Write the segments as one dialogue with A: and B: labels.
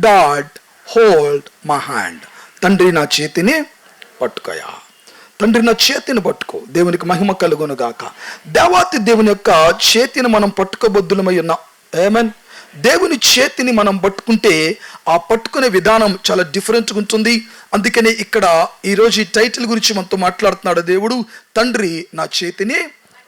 A: Dad hold my hand. తండ్రి నా చేతిని పట్టుకోయా, తండ్రి నా చేతిని పట్టుకో. దేవునికి మహిమ కలుగును గాక. దేవాతి దేవుని యొక్క చేతిని మనం పట్టుకోబద్దులమై ఉన్నాం. ఆమేన్. దేవుని చేతిని మనం పట్టుకుంటే ఆ పట్టుకునే విధానం చాలా డిఫరెంట్గా ఉంటుంది. అందుకనే ఇక్కడ ఈరోజు ఈ టైటిల్ గురించి మనతో మాట్లాడుతున్నాడు దేవుడు. తండ్రి నా చేతిని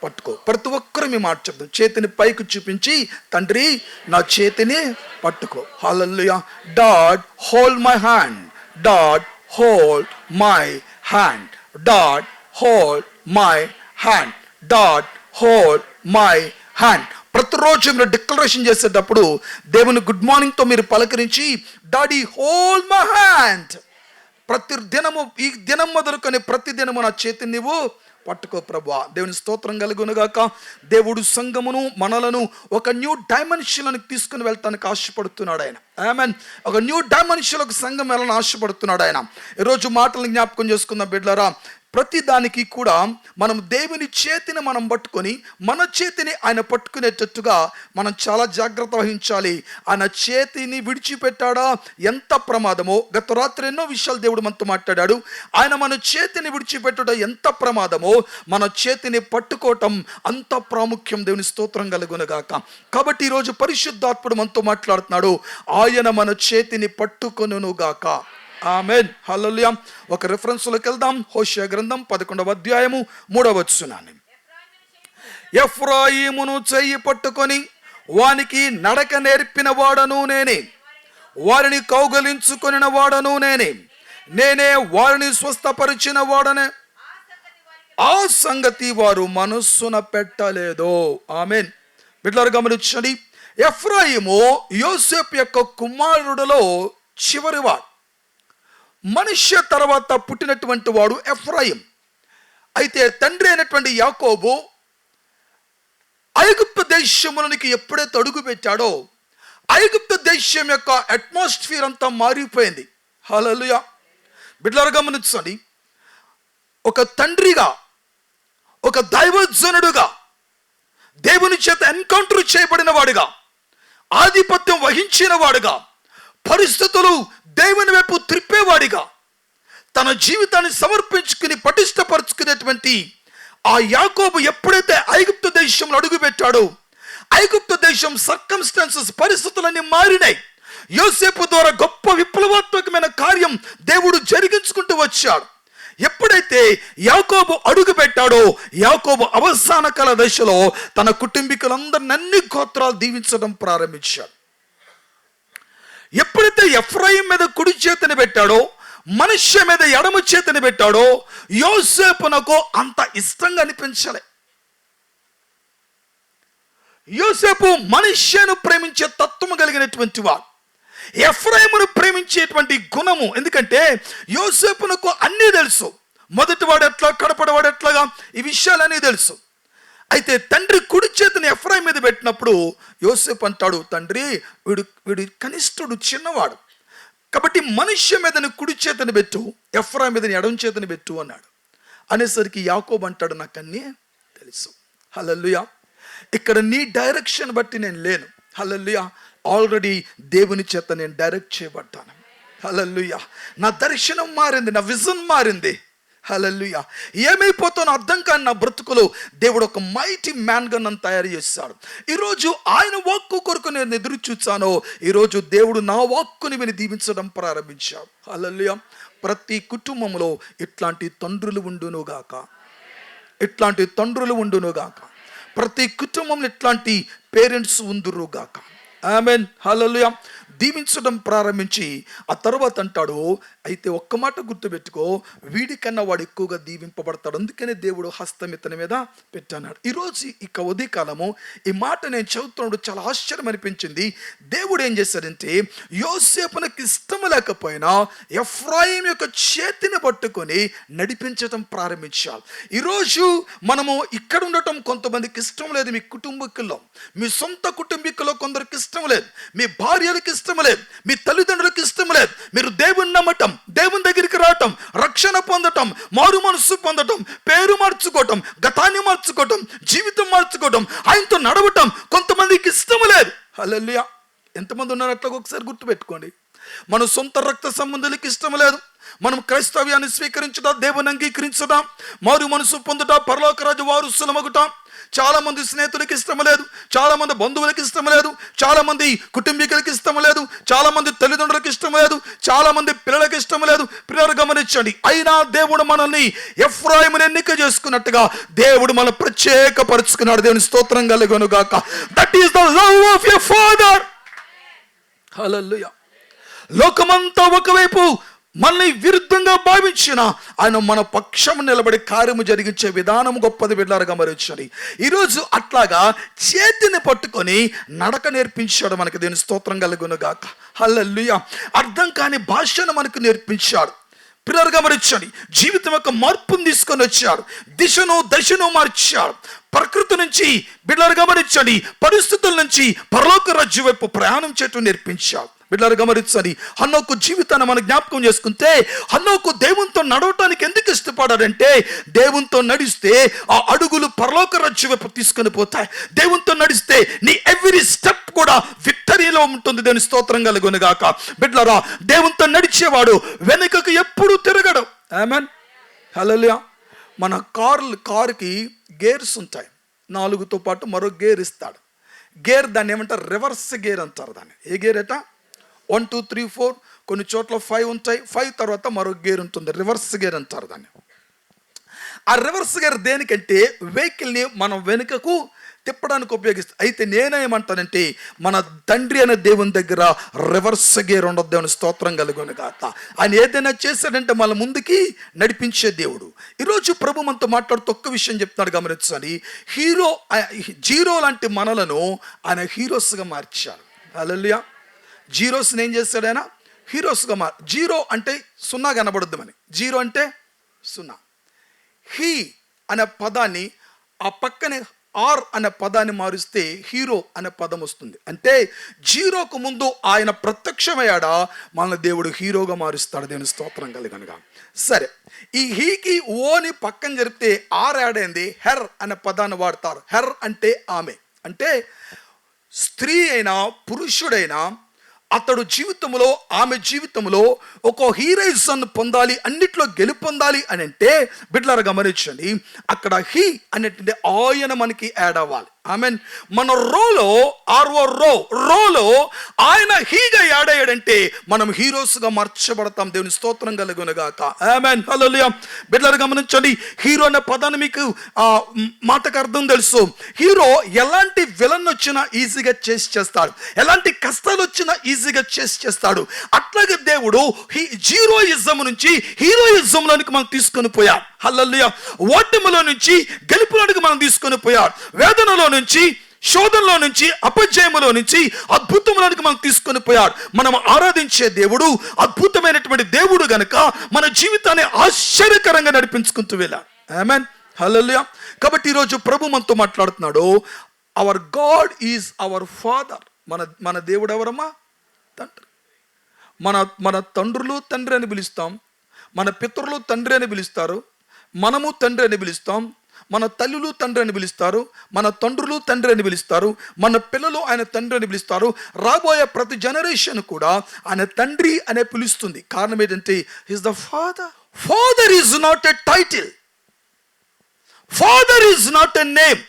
A: పట్టుకో. ప్రతి ఒక్కరు మీ మాట చెప్తాం. చేతిని పైకి చూపించి తండ్రి నా చేతిని పట్టుకో. హల్లెలూయా. Dad hold my hand, dad hold my hand, dad hold my hand, dad hold my hand. ప్రతిరోజు మీరు డిక్లరేషన్ చేసేటప్పుడు దేవుని గుడ్ మార్నింగ్తో మీరు పలకరించి డాడీ హోల్డ్ మై హ్యాండ్. ప్రతి దినము, ఈ దినం మొదలుకొని ప్రతి దినము నా చేతిని నీవు పట్టుకో ప్రభువా. దేవుని స్తోత్రం కలుగునుగాక. దేవుడు సంఘమును మనలను ఒక న్యూ డైమెన్షన్లకు తీసుకుని వెళ్తానికి ఆశపడుతున్నాడు ఆయన. ఆమేన్. ఒక న్యూ డైమెన్షన్లకు సంఘం వెళ్ళని ఆశపడుతున్నాడు ఆయన. ఈరోజు మాటలను జ్ఞాపకం చేసుకుందాం బిడ్డలారా. ప్రతి దానికి కూడా మనం దేవుని చేతిని మనం పట్టుకొని మన చేతిని ఆయన పట్టుకునేటట్టుగా మనం చాలా జాగ్రత్త వహించాలి. ఆయన చేతిని విడిచిపెట్టాడా ఎంత ప్రమాదమో. గత రాత్రి ఎన్నో విషయాలు దేవుడు మనతో మాట్లాడాడు. ఆయన మన చేతిని విడిచిపెట్టడం ఎంత ప్రమాదమో, మన చేతిని పట్టుకోవటం అంత ప్రాముఖ్యం. దేవుని స్తోత్రం కలుగునుగాక. కాబట్టి ఈరోజు పరిశుద్ధాత్ముడు మనతో మాట్లాడుతున్నాడు. ఆయన మన చేతిని పట్టుకొనుగాక. ఆమేన్. హల్లెలూయా. ఒక రిఫరెన్స్లోకి వెళ్దాం. హోషేయ గ్రంథం 11వ అధ్యాయము 3వ వచనాన్ని. ఎఫ్రాయిమును చెయ్యి పట్టుకొని వానికి నడక నేర్పిన వాడను నేనే, వారిని కౌగలించుకొనిన వాడను నేనే, నేనే వారిని స్వస్థపరిచిన వాడనే, ఆ సంగతి వారు మనస్సున పెట్టలేదు. ఆమేన్. బిడ్డలారా గమనించండి. ఎఫ్రాయిము యోసేపు యొక్క కుమారుడులో చివరివాడు. మనుష్య తర్వాత పుట్టినటువంటి వాడు ఎఫ్రాయిం. అయితే తండ్రి అయినటువంటి యాకోబు ఐగుప్తు దేశమునికి ఎప్పుడైతే అడుగు పెట్టాడో ఐగుప్తు దేశం యొక్క అట్మాస్ఫియర్ అంతా మారిపోయింది. హల్లెలూయా. బిడ్డలారా గమనించండి. ఒక తండ్రిగా, ఒక దైవజనుడుగా, దేవుని చేత ఎన్కౌంటర్ చేయబడిన వాడుగా, ఆధిపత్యం వహించిన వాడుగా, పరిస్థితులు దేవుని వైపు త్రిప్పేవాడిగా తన జీవితాన్ని సమర్పించుకుని పటిష్టపరుచుకునేటువంటి ఆ యాకోబు ఎప్పుడైతే ఐగుప్తు దేశంలో అడుగుపెట్టాడో ఐగుప్తు దేశం సర్కమ్స్టాన్సెస్, పరిస్థితులన్నీ మారినాయి. యోసేపు ద్వారా గొప్ప విప్లవాత్మకమైన కార్యం దేవుడు జరిగించుకుంటూ వచ్చాడు. ఎప్పుడైతే యాకోబు అడుగు పెట్టాడో యాకోబు అవసాన కాల దశలో తన కుటుంబీకులందరినీ అన్ని గోత్రాలు దీవించడం ప్రారంభించాడు. ఎప్పుడైతే ఎఫ్రాయిం మీద కుడి చేతిని పెట్టాడో, మనుష్య మీద ఎడమ చేతిని పెట్టాడో యోసేపునకు అంత ఇష్టంగా అనిపించలే. యోసేపు మనుష్యను ప్రేమించే తత్వము కలిగినటువంటి వాడు. ఎఫ్రాయిమును ప్రేమించేటువంటి గుణము, ఎందుకంటే యోసేపునకు అన్నీ తెలుసు. మొదటివాడు ఎట్లా, కడపడవాడు ఎట్లాగా, ఈ విషయాలన్నీ తెలుసు. అయితే తండ్రి కుడి చేతిని ఎఫ్రాయిం మీద పెట్టినప్పుడు యోసేపు అంటాడు, తండ్రి వీడు కనిష్ఠుడు, చిన్నవాడు, కాబట్టి మనుష్య మీదని కుడి చేతిని పెట్టు, ఎఫ్రాయిం మీదని ఎడమ చేతిని పెట్టు అన్నాడు. అనేసరికి యాకోబు అంటాడు, నాకు అన్నీ తెలుసు. హల్లెలూయా. ఇక్కడ నీ డైరెక్షన్ బట్టి నేను లేను. హల్లెలూయా. ఆల్రెడీ దేవుని చేత నేను డైరెక్ట్ చేయబడ్డాను. హల్లెలూయా. నా దర్శనం మారింది, నా విజన్ మారింది. హల్లెలూయా. ఏమైపోతానో అర్థం కాని నా బ్రతుకులో దేవుడు ఒక మైటీ మ్యాన్గా నన్ను తయారు చేశాడు. ఈరోజు ఆయన వాక్కు కొరకు నేను ఎదురు చూచాను. ఈరోజు దేవుడు నా వాక్కుని విని దీవించడం ప్రారంభించాడు. హల్లెలూయా. ప్రతి కుటుంబంలో ఇట్లాంటి తండ్రులు ఉండునుగాక, ఇట్లాంటి తండ్రులు ఉండునుగాక. ప్రతి కుటుంబంలో ఇట్లాంటి పేరెంట్స్ ఉందురుగాక. ఆమేన్. హల్లెలూయా. దీవించడం ప్రారంభించి ఆ తర్వాత అంటాడు, అయితే ఒక్క మాట గుర్తుపెట్టుకో, వీడికన్నా వాడు ఎక్కువగా దీవింపబడతాడు, అందుకనే దేవుడు హస్తం ఇతని మీద పెట్టాడు. ఈరోజు ఇక ఉదయకాలము ఈ మాట నేను చదువుతున్నప్పుడు చాలా ఆశ్చర్యం అనిపించింది. దేవుడు ఏం చేశాడంటే యోసేపునకు ఇష్టం లేకపోయినా ఎఫ్రాయిం యొక్క చేతిని పట్టుకొని నడిపించడం ప్రారంభించాడు. ఈరోజు మనము ఇక్కడ ఉండటం కొంతమందికి ఇష్టం లేదు. మీ కుటుంబీకుల్లో, మీ సొంత కుటుంబీకుల్లో కొందరికి ఇష్టం లేదు, మీ భార్యలకు ఇష్టం లేదు, మీ తల్లిదండ్రులకు ఇష్టం లేదు. మీరు దేవుని నమ్మటం, దేవుని దగ్గరికి రావటం, రక్షణ పొందటం, మారు మనస్సు పొందటం, పేరు మార్చుకోవటం, గతాన్ని మార్చుకోవటం, జీవితం మార్చుకోవటం, ఆయనతో నడవటం కొంతమందికి ఇష్టం లేదు. హల్లెలూయా. ఎంతమంది ఉన్నారు అట్లా? ఒకసారి గుర్తుపెట్టుకోండి. మన సొంత రక్త సంబంధులకు ఇష్టం లేదు. మనం క్రైస్తవ్యాన్ని స్వీకరించుట, దేవుని అంగీకరించుట, మారు మనసు పొందుట, పరలోక రాజ్య వారసులమగుట చాలా మంది స్నేహితులకి ఇష్టం లేదు, చాలా మంది బంధువులకి ఇష్టం లేదు, చాలా మంది కుటుంబీకులకి ఇష్టం లేదు, చాలా మంది తల్లిదండ్రులకు ఇష్టం లేదు, చాలా మంది పిల్లలకి ఇష్టం లేదు. పిల్లలు గమనించండి, అయినా దేవుడు మనల్ని ఎఫ్రాయిమును ఎన్నిక చేసుకున్నట్టుగా దేవుడు మన ప్రత్యేకపరుచుకున్నాడు. దేవుని స్తోత్రం కలుగును గాక. That is the love of your father. Hallelujah. లోకమంతా ఒకవైపు మనల్ని విరుద్ధంగా భావించిన ఆయన మన పక్షం నిలబడి కార్యము జరిగించే విధానం గొప్పది. బిడ్డలారా గమనించండి, ఈరోజు అట్లాగా చేతిని పట్టుకొని నడక నేర్పించాడు మనకి. దేవుని స్తోత్రం కలుగును గాక. హల్లెలూయా. అర్థం కాని భాషను మనకు నేర్పించాడు. పిల్లలు గమనించండి, జీవితం యొక్క మార్పును తీసుకొని వచ్చాడు, దశను మార్చాడు. ప్రకృతి నుంచి బిడ్డలు గమనించండి, పరిస్థితుల నుంచి పరలోక రాజ్యం వైపు ప్రయాణం చేయటం నేర్పించాడు. బిడ్డలు గమనించండి, హన్నోకు జీవితాన్ని మనం జ్ఞాపకం చేసుకుంటే, హన్నోకు దేవునితో నడవటానికి ఎందుకు ఇష్టపడాడంటే, దేవునితో నడిస్తే ఆ అడుగులు పరలోక రాజ్యం వైపు తీసుకొని పోతాయి. దేవునితో నడిస్తే నీ ఎవ్రీ స్టెప్ కూడా విక్టరీలో ఉంటుంది. దేవుని స్తోత్రం కలుగును గాక. బిడ్డలారా, దేవునితో నడిచేవాడు వెనుకకు ఎప్పుడు తిరగడు. ఆమేన్. హల్లెలూయా. మన కారుకి గేర్స్ ఉంటాయి, 4తో పాటు మరో గేర్ ఇస్తాడు. గేర్ దాన్ని ఏమంటారు? రివర్స్ గేర్ అంటారు దాన్ని. ఏ గేర్ అట? 1 2 3 4, కొన్ని చోట్ల 5 ఉంటాయి. 5 తర్వాత మరో గేర్ ఉంటుంది, రివర్స్ గేర్ అంటారు దాన్ని. ఆ రివర్స్ గేర్ దేనికంటే వెహికల్ని మనం వెనుకకు తిప్పడానికి ఉపయోగిస్తాం. అయితే నేనేమంటానంటే, మన తండ్రి అనే దేవుని దగ్గర రివర్స్ గేర్ ఉండదు. దేవుని స్తోత్రం కలుగును గాక. ఆయన ఏదైనా చేశాడంటే మన ముందుకి నడిపించే దేవుడు. ఈరోజు ప్రభు మనతో మాట్లాడుతూ ఒక్క విషయం చెప్తున్నాడు, గమనించండి. జీరో లాంటి మనలను ఆయన హీరోస్గా మార్చాడు. హల్లెలూయా. జీరోస్ని ఏం చేస్తాడు ఆయన? హీరోస్గా జీరో అంటే 0 కనబడద్దు అని. జీరో అంటే 0. హీ అనే పదాన్ని ఆ పక్కనే ఆర్ అనే పదాన్ని మారుస్తే హీరో అనే పదం వస్తుంది. అంటే జీరోకు ముందు ఆయన ప్రత్యక్షమయ్యాడా, మన దేవుడు హీరోగా మారుస్తాడు. దేవుని స్తోత్రం కలుగునుగా. సరే, ఈ హీకి ఓని పక్కన జరిపితే ఆర్ యాడ్ అయింది. హెర్ అనే పదాన్ని వాడతారు. హెర్ అంటే ఆమె. అంటే స్త్రీ అయినా పురుషుడైనా అతడు జీవితంలో, ఆమె జీవితంలో ఒక హీరోయిజం పొందాలి, అన్నిట్లో గెలుపొందాలి అని అంటే బిడ్డలారా గమనించండి, అక్కడ హీ అనేటువంటి ఆయన మనకి యాడ్ అవ్వాలి. ఆమెన్. మన రోలో ఆయన హీగా యాడ్ అయ్యాడంటే మనం హీరోస్గా మార్చబడతాం. దేవుని స్తోత్రం కలుగును గాక. ఆమెన్. హల్లెలూయా. బిడ్డలారా గమనించండి, హీరో అనే పదాన్ని మీకు మాటకు అర్థం తెలుసు. హీరో ఎలాంటి విలన్ వచ్చినా ఈజీగా చేస్తాడు, ఎలాంటి కష్టాలు వచ్చినా ఈజీగా చేస్తాడు. అట్లాగే దేవుడు జీరోయిజం నుంచి హీరోయిజంలోనికి మనం తీసుకొని పోయాడు. హల్లెలూయా. ఓటమిలో నుంచి గెలుపులోనికి మనం తీసుకొని పోయాడు. వేదనలో నుంచి, శోధనలో నుంచి, అపజయములో నుంచి అద్భుతంలోనికి మనం తీసుకొని పోయాడు. మనం ఆరాధించే దేవుడు అద్భుతమైనటువంటి దేవుడు గనుక మన జీవితాన్ని ఆశ్చర్యకరంగా నడిపించుకుంటూ వెళ్ళాడు. ఆమేన్. హల్లెలూయా. కాబట్టి ఈరోజు ప్రభు మనతో మాట్లాడుతున్నాడు. Hour God is our father. మన దేవుడు ఎవరమ్మా? తండ్రి. మన తండ్రులు తండ్రి అని పిలుస్తాం, మన పితరులు తండ్రి అని పిలుస్తారు, మనము తండ్రి అని పిలుస్తాం, మన తల్లులు తండ్రి అని పిలుస్తారు, మన తండ్రులు తండ్రి అని పిలుస్తారు, మన పిల్లలు ఆయన తండ్రి అని పిలుస్తారు. రాబోయే ప్రతి జనరేషన్ కూడా ఆయన తండ్రి అనే పిలుస్తుంది. కారణం ఏంటంటే is the father. Father is not a title, father is not a name.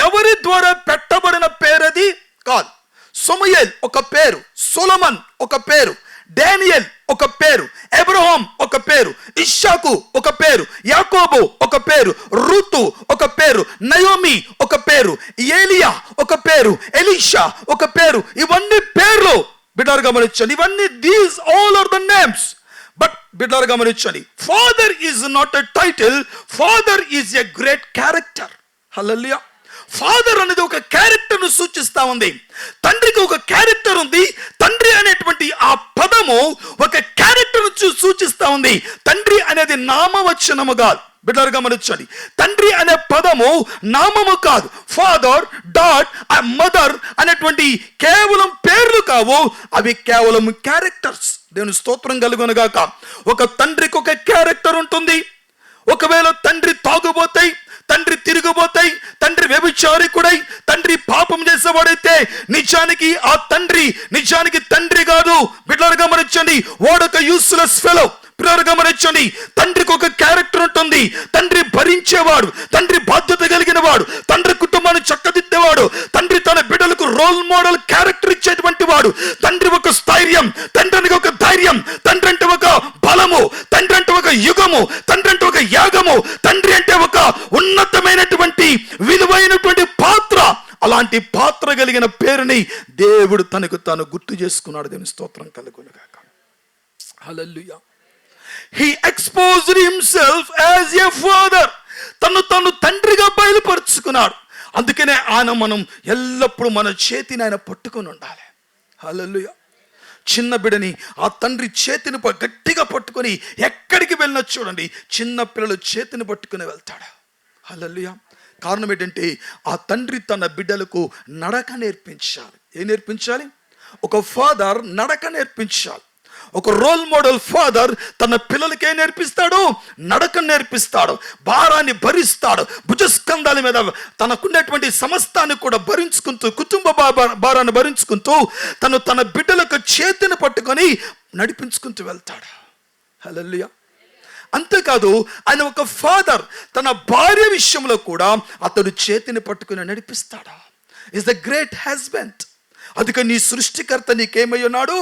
A: ఎవరి ద్వారా పెట్టబడిన పేరది కాదు. సమూయేల్ ఒక పేరు, సొలొమన్ ఒక పేరు, డానియల్ ఒక పేరు, అబ్రహాం ఒక పేరు, ఇస్సాకు ఒక పేరు, యాకోబు ఒక పేరు, రూతు ఒక పేరు, నయోమి ఒక పేరు, ఏలియా ఒక పేరు, ఎలీషా ఒక పేరు. ఇవన్నీ పేర్లు. బిడ్డలారా గమనించండి, ఇవన్నీ these all are the names. But బిడ్డలారా గమనించండి, father is not a title, father is a great character. Hallelujah. Father అనేది ఒక క్యారెక్టర్ను సూచిస్తా ఉంది. తండ్రికి ఒక క్యారెక్టర్ ఉంది. తండ్రి అనేటువంటి ఆ పదము ఒక క్యారెక్టర్ను సూచిస్తా ఉంది. తండ్రి అనేది నామవచనము కాదు. బిడ్డలారా గమనించండి, తండ్రి అనే పదము నామము కాదు. ఫాదర్, డాడ్, మదర్ అనేటువంటి కేవలం పేర్లు కావు, అవి కేవలం క్యారెక్టర్స్. దేవుని స్తోత్రం కలుగును గాక. ఒక తండ్రికి ఒక క్యారెక్టర్ ఉంటుంది, ఒకవేళ తండ్రి తాగుబోతాయి, తండ్రి తిరుగుబోతాయి, తండ్రి వ్యభిచారికుడై, తండ్రి పాపం చేసేవాడైతే నిజానికి ఆ తండ్రి నిజానికి తండ్రి కాదు. బిడ్డలు గమనించండి, వాడొక యూస్లెస్ ఫెలో. పిల్లలు గమనించండి, తండ్రికి ఒక క్యారెక్టర్ ఉంటుంది. తండ్రి భరించేవాడు, తండ్రి బాధ్యత కలిగిన వాడు, తండ్రి కుటుంబాన్ని చక్కదిద్దేవాడు, తండ్రి తన బిడ్డలకు రోల్ మోడల్ క్యారెక్టర్ ఇచ్చేటువంటి వాడు. తండ్రి ఒక స్థైర్యం, తండ్రి అంటే ఒక ధైర్యం, తండ్రి అంటే ఒక బలము, తండ్రి అంటే ఒక యుగము, తండ్రి అంటే ఒక యాగము, తండ్రి అంటే ఒక ఉన్నతమైనటువంటి విలువైనటువంటి పాత్ర. అలాంటి పాత్ర కలిగిన పేరుని దేవుడు తనకు తాను గుర్తు చేసుకున్నాడు. దేవుని స్తోత్రం కలుగునుగాక. హల్లెలూయా. He exposed himself as a father. తను తండ్రిగా బయలుపరుచుకున్నాడు. అందుకనే మనం ఎల్లప్పుడూ మన చేతిని ఆయన పట్టుకొని ఉండాలి. హల్లెలూయా. చిన్న బిడ్డని ఆ తండ్రి చేతిని గట్టిగా పట్టుకొని ఎక్కడికి వెళ్ళినా చూడండి, చిన్న పిల్లలు చేతిని పట్టుకుని వెళ్తాడు. హల్లెలూయా. కారణం ఏంటంటే ఆ తండ్రి తన బిడ్డలకు నడక నేర్పించాలి. ఏం నేర్పించాలి? ఒక ఫాదర్ నడక నేర్పించాలి. ఒక రోల్ మోడల్ ఫాదర్ తన పిల్లలకి ఏం నేర్పిస్తాడు? నడక నేర్పిస్తాడు. భారాన్ని భరిస్తాడు. భుజస్కంధాల మీద తనకున్నటువంటి సమస్తాన్ని కూడా భరించుకుంటూ, కుటుంబ భారాన్ని భరించుకుంటూ తన బిడ్డలకు చేతిని పట్టుకొని నడిపించుకుంటూ వెళ్తాడు. హల్లెలూయా. అంతేకాదు, ఆయన ఒక ఫాదర్. తన భార్య విషయంలో కూడా అతడు చేతిని పట్టుకుని నడిపిస్తాడు. Is the great husband. అందుకే నీ సృష్టికర్త నీకేమై ఉన్నాడు?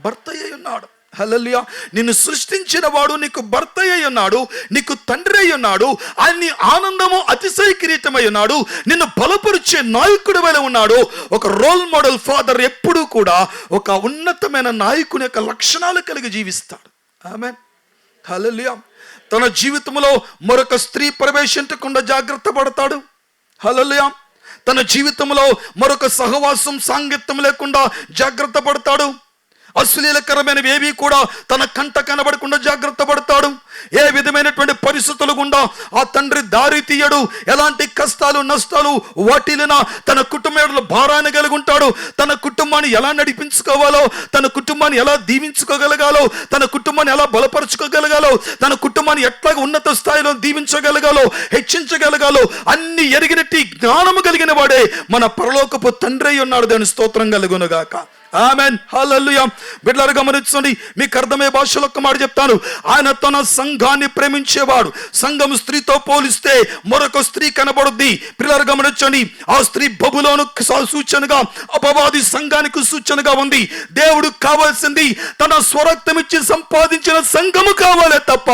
A: భర్త అయి ఉన్నాడు. హల్లెలూయా. నిన్ను సృష్టించిన వాడు నీకు భర్త అయి ఉన్నాడు, నీకు తండ్రి అయి ఉన్నాడు. ఆయన నీ ఆనందము అతిశయ కిరీటమై ఉన్నాడు, నిన్ను బలపరిచే నాయకుడు వలె ఉన్నాడు. ఒక రోల్ మోడల్ ఫాదర్ ఎప్పుడూ కూడా ఒక ఉన్నతమైన నాయకుని యొక్క లక్షణాలు కలిగి జీవిస్తాడు. ఆమేన్. హల్లెలూయా. తన జీవితంలో మరొక స్త్రీ ప్రవేశించకుండా జాగ్రత్త పడతాడు. హల్లెలూయా. తన జీవితంలో మరొక సహవాసం సాంగత్యం లేకుండా జాగ్రత్త పడతాడు. అశ్లీలకరమైనవి ఏవి కూడా తన కంట కనబడకుండా జాగ్రత్త పడతాడు. ఏ విధమైనటువంటి పరిస్థితులు గుండా ఆ తండ్రి దారి తీయడు. ఎలాంటి కష్టాలు నష్టాలు వాటిల్లినా తన కుటుంబంలో భారాన్ని కలిగి ఉంటాడు. తన కుటుంబాన్ని ఎలా నడిపించుకోవాలో, తన కుటుంబాన్ని ఎలా దీవించుకోగలగాలో, తన కుటుంబాన్ని ఎలా బలపరుచుకోగలగాలో, తన కుటుంబాన్ని ఎట్లా ఉన్నత స్థాయిలో దీవించగలగాలో, హెచ్చించగలగాలో అన్ని ఎరిగినట్టి జ్ఞానము కలిగిన వాడే మన పరలోకపు తండ్రి అయి ఉన్నాడు. దాని స్తోత్రం కలుగునుగాక. ఆమెన్. హల్లెలూయా. బిడ్డలారా గమనించండి, మీకు అర్థమయ్యే భాషలో ఒక్క మాట చెప్తాను. ఆయన తన సంఘాన్ని ప్రేమించేవాడు. సంఘం స్త్రీతో పోలిస్తే మరొక స్త్రీ కనబడుద్ది. పిల్లలు గమనించండి, ఆ స్త్రీ బబులోను సూచనగా, అపవాది సంఘానికి సూచనగా ఉంది. దేవుడు కావాల్సింది తన స్వరక్తం ఇచ్చి సంపాదించిన సంఘము కావాలే తప్ప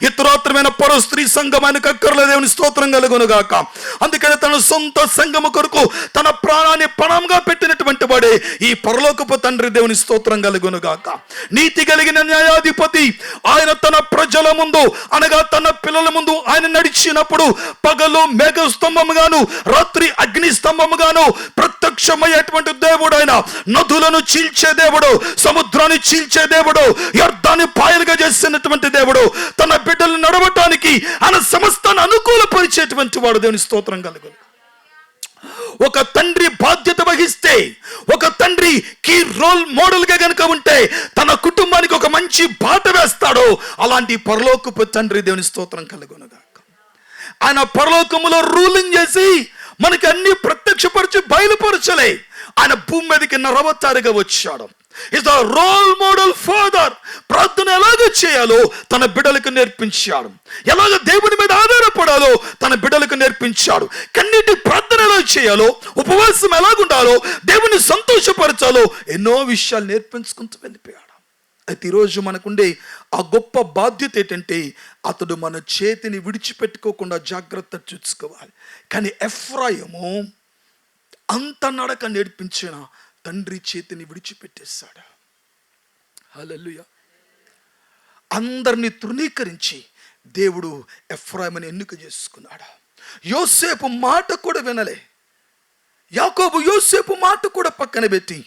A: ఇతరాత్రమైన పరో స్త్రీ సంఘం ఆయనకు అక్కర్లేదు. దేవుని స్తోత్రం కలుగునుగాక. అందుకని తన సొంత సంఘము కొరకు తన ప్రాణాన్ని పణంగా పెట్టినటువంటి వాడే ఈ పరలోకపు తండ్రి. దేవుని స్తోత్రం కలుగునుగాక. నీతి కలిగిన న్యాయాధిపతి ఆయన తన ప్రజల ముందు అనగా తన పిల్లల ముందు ఆయన నడిచినప్పుడు పగలు మేఘ స్తంభముగాను, రాత్రి అగ్ని స్తంభముగాను ప్రత్యక్షమయ్యేటువంటి దేవుడు ఆయన. నదులను చీల్చే దేవుడు, సముద్రాన్ని చీల్చే దేవుడు, యొర్దాన్ని పాయలుగా చేసినటువంటి దేవుడు. తన బిడ్డలు నడవటానికి ఆయన సమస్తాన్ని అనుకూలపరిచేటువంటి వాడు. దేవుని స్తోత్రం కలుగును. ఒక తండ్రి బాధ్యత వహిస్తే, ఒక తండ్రి కీ రోల్ మోడల్ గా గనుక ఉంటే తన కుటుంబానికి ఒక మంచి బాట వేస్తాడో అలాంటి పరలోకపు తండ్రి. దేవుని స్తోత్రం కలుగునుగాక. ఆయన పరలోకములో రూలింగ్ చేసి మనకి అన్ని ప్రత్యక్షపరిచి బయలుపరచలే. ఆయన భూమి మీదకి నరవతారిగా వచ్చాడు. Is the role model father. ప్రార్థన ఎలాగ చేయాలో తన బిడ్డలకు నేర్పించాడు. ఎలాగ దేవుని మీద ఆధారపడాలో తన బిడ్డలకు నేర్పించాడు. కన్నీటి ప్రార్థన ఎలా చేయాలో, ఉపవాసం ఎలాగుండాలో, దేవుని సంతోషపరచాలో ఎన్నో విషయాలు నేర్పించుకుంటూ వెళ్ళిపోయాడు. అయితే ఈరోజు మనకుండే ఆ గొప్ప బాధ్యత ఏంటంటే అతడు మన చేతిని విడిచిపెట్టుకోకుండా జాగ్రత్త చూసుకోవాలి. కానీ ఎఫ్రాయిము అంత నడక నేర్పించిన తండ్రి చేతిని విడిచిపెట్టేశాడు. హల్లెలూయా. అందరినీ తృణీకరించి దేవుడు ఎఫ్రాయిముని ఎన్నిక చేసుకున్నాడు. యోసేపు మాట కూడా వినలే. యాకోబు యోసేపు మాట కూడా పక్కన పెట్టి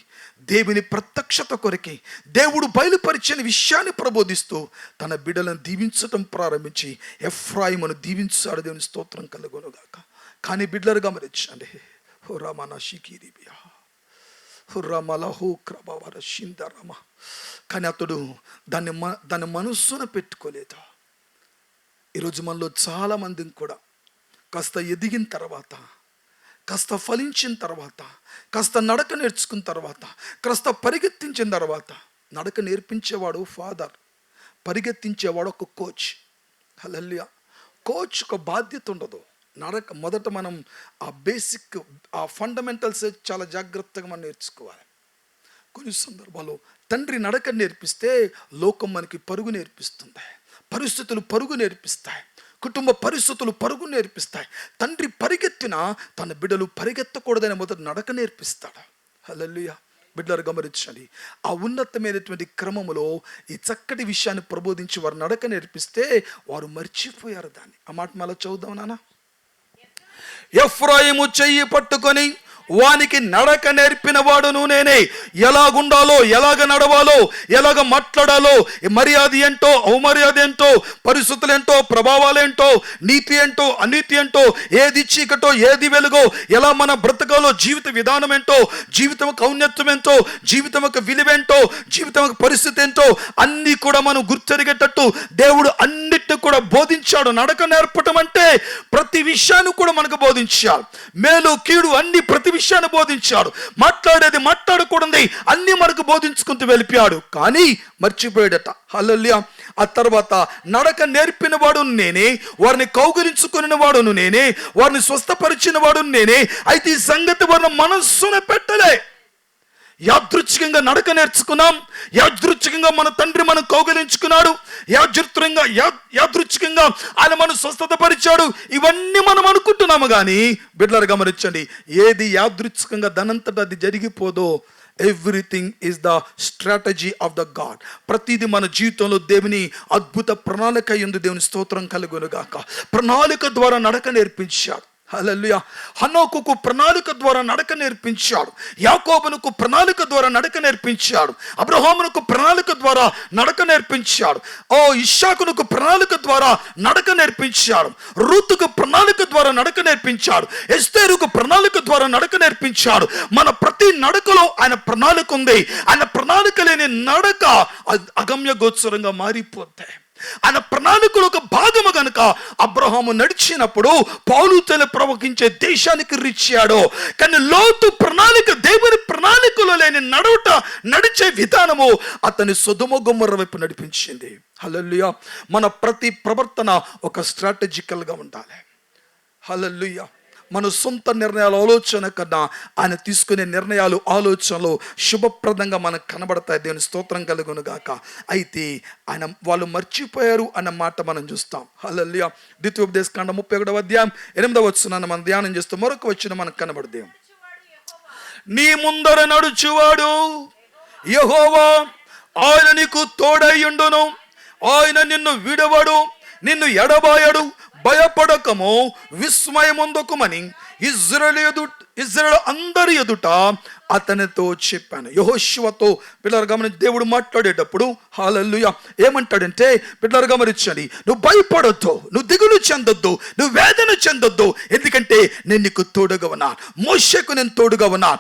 A: దేవుని ప్రత్యక్షత కొరకి దేవుడు బయలుపరిచిన విషయాన్ని ప్రబోధిస్తూ తన బిడ్డలను దీవించటం ప్రారంభించి ఎఫ్రాయిమును దీవించాడు. దేవుని స్తోత్రం కలుగునుగాక. కానీ బిడ్డలు గమనించండి, హో రామానా షికీరిబియా కానీ అతడు దాన్ని మనస్సున పెట్టుకోలేదు. ఈరోజు మనలో చాలా మందిని కూడా కాస్త ఎదిగిన తర్వాత, కాస్త ఫలించిన తర్వాత, కాస్త నడక నేర్చుకున్న తర్వాత, కాస్త పరిగెత్తించిన తర్వాత, నడక నేర్పించేవాడు ఫాదర్, పరిగెత్తించేవాడు ఒక కోచ్. హల్లెలూయా. కోచ్ ఒక బాధ్యత ఉండదు. నడక మొదట మనం ఆ బేసిక్, ఆ ఫండమెంటల్స్ చాలా జాగ్రత్తగా మనం నేర్చుకోవాలి. కొన్ని సందర్భాల్లో తండ్రి నడక నేర్పిస్తే లోకం మనకి పరుగు నేర్పిస్తుంది, పరిస్థితులు పరుగు నేర్పిస్తాయి, కుటుంబ పరిస్థితులు పరుగు నేర్పిస్తాయి. తండ్రి పరిగెత్తినా తన బిడ్డలు పరిగెత్తకూడదని మొదట నడక నేర్పిస్తాడు. హల్లెలూయా. బిడ్డలు గమనించండి, ఆ ఉన్నతమైనటువంటి క్రమములో ఈ చక్కటి విషయాన్ని ప్రబోధించి వారు నడక నేర్పిస్తే వారు మర్చిపోయారు దాన్ని. ఆ మాట మళ్ళీ చదువుదాం నాన్న. ఎఫ్రాయిము చెయ్యి పట్టుకొని వానికి నడక నేర్పిన వాడును నేనే. ఎలాగుండాలో, ఎలాగ నడవాలో, ఎలాగ మాట్లాడాలో, మర్యాద ఏంటో, అవమర్యాద ఏంటో, పరిస్థితులు ఏంటో, ప్రభావాలు ఏంటో, నీతి ఏంటో, అనీతి ఏంటో, ఏది చీకటో ఏది వెలుగో, ఎలా మన బ్రతకాలో, జీవిత విధానం ఏంటో, జీవితం ఔన్నత్యం ఏంటో, జీవితం యొక్క విలువేంటో, జీవితం యొక్క పరిస్థితి ఏంటో అన్నీ కూడా మనం గుర్తెరిగేటట్టు దేవుడు అన్నిటిని కూడా బోధించాడు. నడక నేర్పటం అంటే ప్రతి విషయాన్ని కూడా మనకు బోధించాడు. మేలు కీడు అన్ని ప్రతి విషయాన్ని బోధించాడు. మాట్లాడేది మాట్లాడకూడదు అన్ని మనకు బోధించుకుంటూ వెళ్ళిపోయాడు. కానీ మర్చిపోయాడట. హల్లెలూయా. ఆ తర్వాత నడక నేర్పిన వాడు నేనే, వారిని కౌగిలించుకున్న వాడును నేనే, వారిని స్వస్థపరిచిన వాడు నేనే. అయితే ఈ సంగతి వారిని మనస్సున పెట్టలే. యాదృచ్ఛికంగా నడక నేర్చుకున్నాం, యాదృచ్ఛికంగా మన తండ్రి మనం కౌగిలించుకున్నాడు, యాదృచ్ఛికంగా ఆయన మనం స్వస్థత పరిచాడు, ఇవన్నీ మనం అనుకుంటున్నాము. కానీ బిడ్డలారా గమనించండి, ఏది యాదృచ్ఛికంగా దానంతట అది జరిగిపోదో. Everything is the strategy of the god. ప్రతిదీ మన జీవితంలో దేవుని అద్భుత ప్రణాళిక యందు దేవుని స్తోత్రం కలుగునుగాక. ప్రణాళిక ద్వారా నడక నేర్పించాడు. హల్లెలూయా. హనోకుకు ప్రణాళిక ద్వారా నడక నేర్పించాడు. యాకోబునకు ప్రణాళిక ద్వారా నడక నేర్పించాడు. అబ్రహామునకు ప్రణాళిక ద్వారా నడక నేర్పించాడు. ఇష్షాకునకు ప్రణాళిక ద్వారా నడక నేర్పించాడు. రూతుకు ప్రణాళిక ద్వారా నడక నేర్పించాడు. ఎస్తేరుకు ప్రణాళిక ద్వారా నడక నేర్పించాడు. మన ప్రతి నడకలో ఆయన ప్రణాళిక ఉంది. ఆయన ప్రణాళిక లేని నడక అగమ్య గోచరంగా మారిపోతాయి. ఆయన ప్రణాళికలో ఒక భాగము గనుక అబ్రహాము నడిచినప్పుడు పౌలు ప్రవహించే దేశానికి రిచ్చాడు. కానీ లోతు ప్రణాళిక, దేవుని ప్రణాళికలో లేని నడిచే విధానము అతని సొదొమ గొమొర్రా వైపు నడిపించింది. హల్లెలూయా. మన ప్రతి ప్రవర్తన ఒక స్ట్రాటజికల్ గా ఉండాలి. హల్లెలూయా. మన సొంత నిర్ణయాలు ఆలోచన కన్నా ఆయన తీసుకునే నిర్ణయాలు ఆలోచనలు శుభప్రదంగా మనకు కనబడతాయి. దేవుని స్తోత్రం కలుగును గాక. అయితే ఆయన వాళ్ళు మర్చిపోయారు అన్న మాట మనం చూస్తాం. హల్లెలూయా. ద్వితీయోపదేశకాండం 31వ అధ్యాయం 8వ వచనాన్ని మనం ధ్యానం చేస్తూ మరొక వచనం మనకు కనబడదు. నీ ముందర నడుచువాడు యెహోవా, ఆయన నీకు తోడైయుండును, ఆయన నిన్ను విడవడు, నిన్ను ఎడబాయడు, భయపడకము, విస్మయముందకుమని ఇజ్రాయేలు అందరి ఎదుట అతనితో చెప్పాను. యెహోషువతో పిల్లలు గమనించి దేవుడు మాట్లాడేటప్పుడు హల్లెలూయా ఏమంటాడంటే, పిల్లలు గమనించండి, నువ్వు భయపడొద్దు, నువ్వు దిగులు చెందొద్దు, నువ్వు వేదన చెందొద్దు, ఎందుకంటే నేను నీకు తోడుగా ఉన్నాను. మోషేకు నేను తోడుగా ఉన్నాను.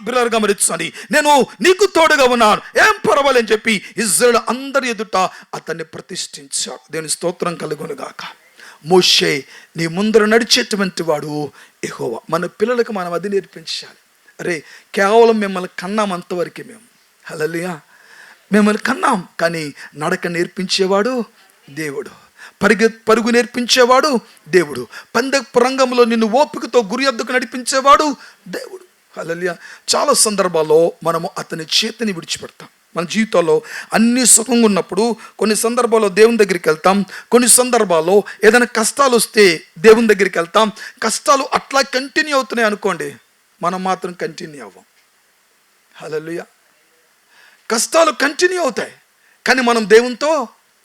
A: పిల్లలు గమనించండి, నేను నీకు తోడుగా ఉన్నాను, ఏం పర్వాలని చెప్పి ఇజ్రాయేలు అందరి ఎదుట అతన్ని ప్రతిష్ఠించాడు. దేవుని స్తోత్రం కలుగును గాక. మోషే నీ ముందర నడిచేటువంటి వాడు యెహోవా. మన పిల్లలకు మనం అది నేర్పించాలి. అరే కేవలం మిమ్మల్ని కన్నాం అంతవరకే మేము. హల్లెలూయా. మిమ్మల్ని కన్నాం, కానీ నడక నేర్పించేవాడు దేవుడు, పరుగు నేర్పించేవాడు దేవుడు, పందెపు రంగంలో నిన్ను ఓపికతో గురి వద్దకు నడిపించేవాడు దేవుడు. హల్లెలూయా. చాలా సందర్భాల్లో మనము అతని చేతిని విడిచిపెడతాం. మన జీవితంలో అన్ని సుఖంగా ఉన్నప్పుడు కొన్ని సందర్భాల్లో దేవుని దగ్గరికి వెళ్తాం, కొన్ని సందర్భాల్లో ఏదైనా కష్టాలు వస్తే దేవుని దగ్గరికి వెళ్తాం. కష్టాలు అట్లా కంటిన్యూ అవుతున్నాయి అనుకోండి, మనం మాత్రం కంటిన్యూ అవ్వం. హల్లెలూయా. కష్టాలు కంటిన్యూ అవుతాయి, కానీ మనం దేవునితో